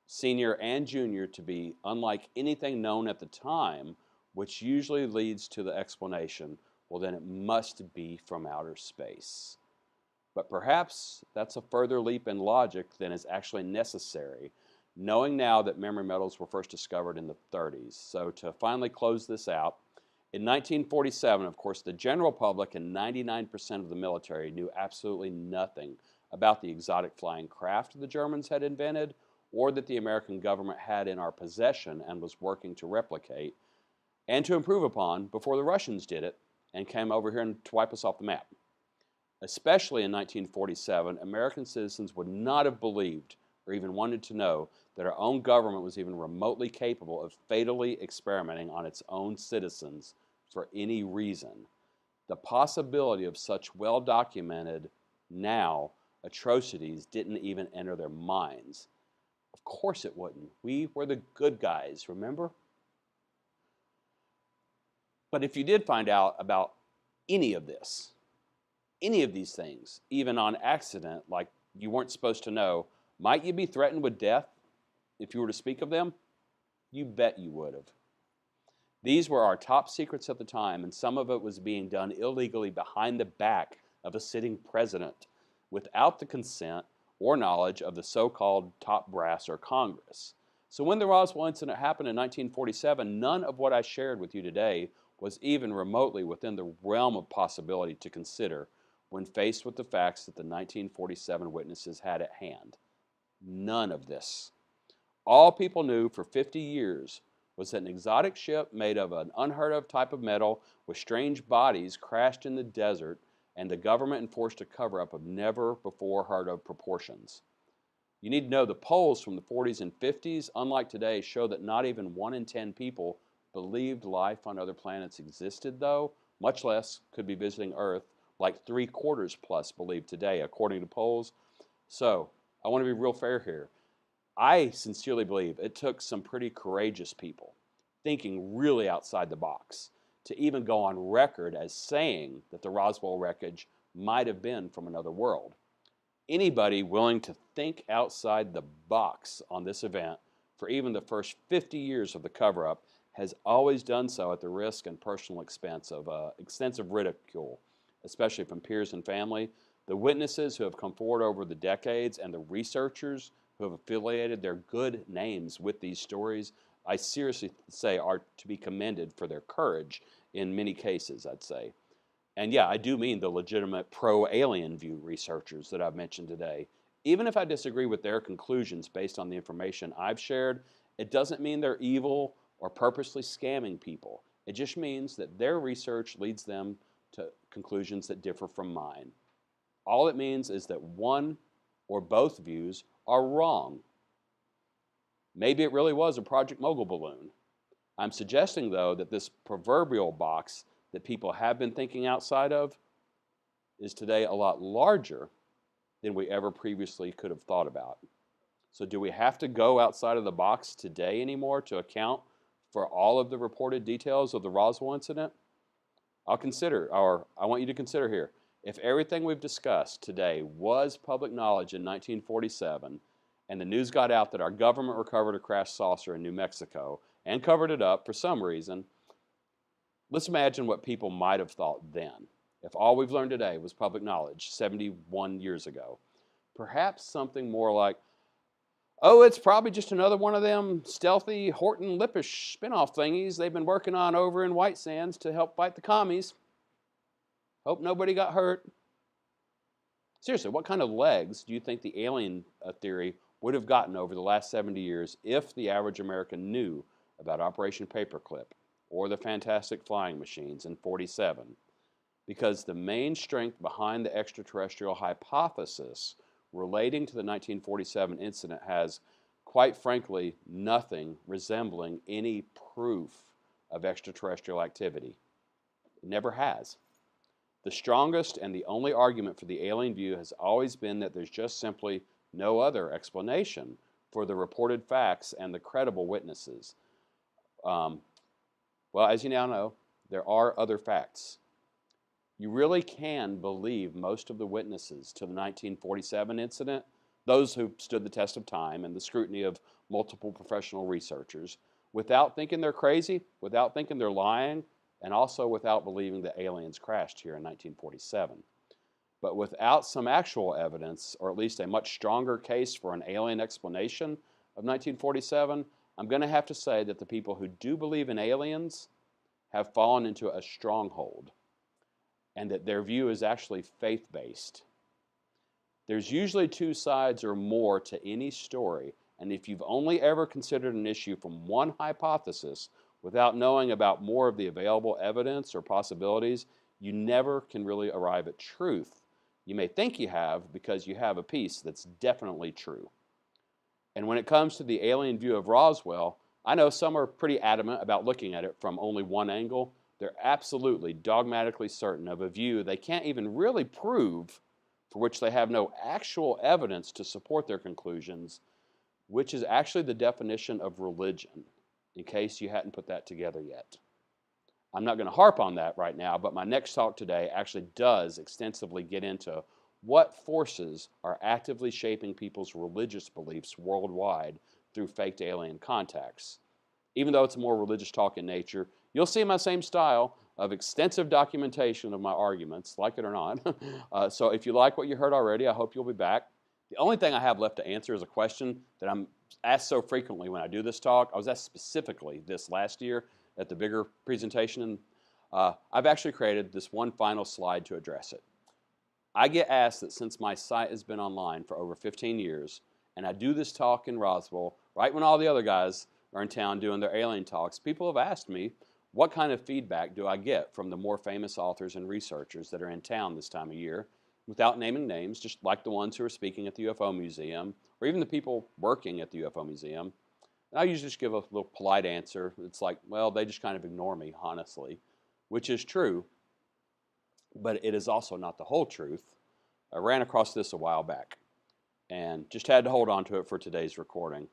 Sr. and Jr. to be unlike anything known at the time, which usually leads to the explanation, well then it must be from outer space. But perhaps that's a further leap in logic than is actually necessary, knowing now that memory metals were first discovered in the 30s. So to finally close this out, in 1947, of course, the general public and 99% of the military knew absolutely nothing about the exotic flying craft the Germans had invented or that the American government had in our possession and was working to replicate and to improve upon before the Russians did it and came over here and to wipe us off the map. Especially in 1947, American citizens would not have believed or even wanted to know that our own government was even remotely capable of fatally experimenting on its own citizens for any reason. The possibility of such well-documented, now, atrocities didn't even enter their minds. Of course it wouldn't. We were the good guys, remember? But if you did find out about any of this, any of these things, even on accident, like you weren't supposed to know, might you be threatened with death if you were to speak of them? You bet you would have. These were our top secrets at the time, and some of it was being done illegally behind the back of a sitting president without the consent or knowledge of the so-called top brass or Congress. So when the Roswell incident happened in 1947, none of what I shared with you today was even remotely within the realm of possibility to consider when faced with the facts that the 1947 witnesses had at hand. None of this. All people knew for 50 years was that an exotic ship made of an unheard of type of metal with strange bodies crashed in the desert, and the government enforced a cover-up of never before heard of proportions. You need to know the polls from the 40s and 50s, unlike today, show that not even 1 in 10 people believed life on other planets existed, though, much less could be visiting Earth, like 3/4 plus believe today, according to polls. So, I want to be real fair here. I sincerely believe it took some pretty courageous people, thinking really outside the box, to even go on record as saying that the Roswell wreckage might have been from another world. Anybody willing to think outside the box on this event for even the first 50 years of the cover-up has always done so at the risk and personal expense of extensive ridicule, especially from peers and family. The witnesses who have come forward over the decades and the researchers who have affiliated their good names with these stories, I seriously say are to be commended for their courage in many cases, I'd say. And yeah, I do mean the legitimate pro-alien view researchers that I've mentioned today. Even if I disagree with their conclusions based on the information I've shared, it doesn't mean they're evil or purposely scamming people. It just means that their research leads them to conclusions that differ from mine. All it means is that one or both views are wrong. Maybe it really was a Project Mogul balloon. I'm suggesting, though, that this proverbial box that people have been thinking outside of is today a lot larger than we ever previously could have thought about. So do we have to go outside of the box today anymore to account for all of the reported details of the Roswell incident? I want you to consider here, if everything we've discussed today was public knowledge in 1947, and the news got out that our government recovered a crashed saucer in New Mexico and covered it up for some reason, let's imagine what people might have thought then, if all we've learned today was public knowledge 71 years ago. Perhaps something more like, oh, it's probably just another one of them stealthy Horton Lippish spin-off thingies they've been working on over in White Sands to help fight the commies. Hope nobody got hurt. Seriously, what kind of legs do you think the alien theory would have gotten over the last 70 years if the average American knew about Operation Paperclip or the Fantastic Flying Machines in '47? Because the main strength behind the extraterrestrial hypothesis relating to the 1947 incident has, quite frankly, nothing resembling any proof of extraterrestrial activity. It never has. The strongest and the only argument for the alien view has always been that there's just simply no other explanation for the reported facts and the credible witnesses. Well, as you now know, there are other facts. You really can believe most of the witnesses to the 1947 incident, those who stood the test of time and the scrutiny of multiple professional researchers, without thinking they're crazy, without thinking they're lying, and also without believing that aliens crashed here in 1947. But without some actual evidence, or at least a much stronger case for an alien explanation of 1947, I'm going to have to say that the people who do believe in aliens have fallen into a stronghold, and that their view is actually faith-based. There's usually two sides or more to any story, and if you've only ever considered an issue from one hypothesis without knowing about more of the available evidence or possibilities, you never can really arrive at truth. You may think you have because you have a piece that's definitely true. And when it comes to the alien view of Roswell, I know some are pretty adamant about looking at it from only one angle. They're absolutely dogmatically certain of a view they can't even really prove, for which they have no actual evidence to support their conclusions, which is actually the definition of religion, in case you hadn't put that together yet. I'm not going to harp on that right now, but my next talk today actually does extensively get into what forces are actively shaping people's religious beliefs worldwide through faked alien contacts. Even though it's a more religious talk in nature, You'll see my same style of extensive documentation of my arguments, like it or not. So if you like what you heard already, I hope you'll be back. The only thing I have left to answer is a question that I'm asked so frequently when I do this talk. I was asked specifically this last year at the bigger presentation, and I've actually created this one final slide to address it. I get asked that since my site has been online for over 15 years, and I do this talk in Roswell, right when all the other guys are in town doing their alien talks, people have asked me, what kind of feedback do I get from the more famous authors and researchers that are in town this time of year, without naming names, just like the ones who are speaking at the UFO Museum, or even the people working at the UFO Museum. And I usually just give a little polite answer. It's like, well, they just kind of ignore me, honestly, which is true, but it is also not the whole truth. I ran across this a while back and just had to hold on to it for today's recording.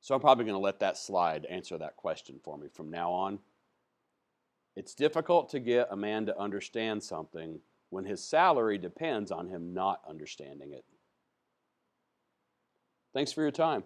So I'm probably going to let that slide answer that question for me from now on. It's difficult to get a man to understand something when his salary depends on him not understanding it. Thanks for your time.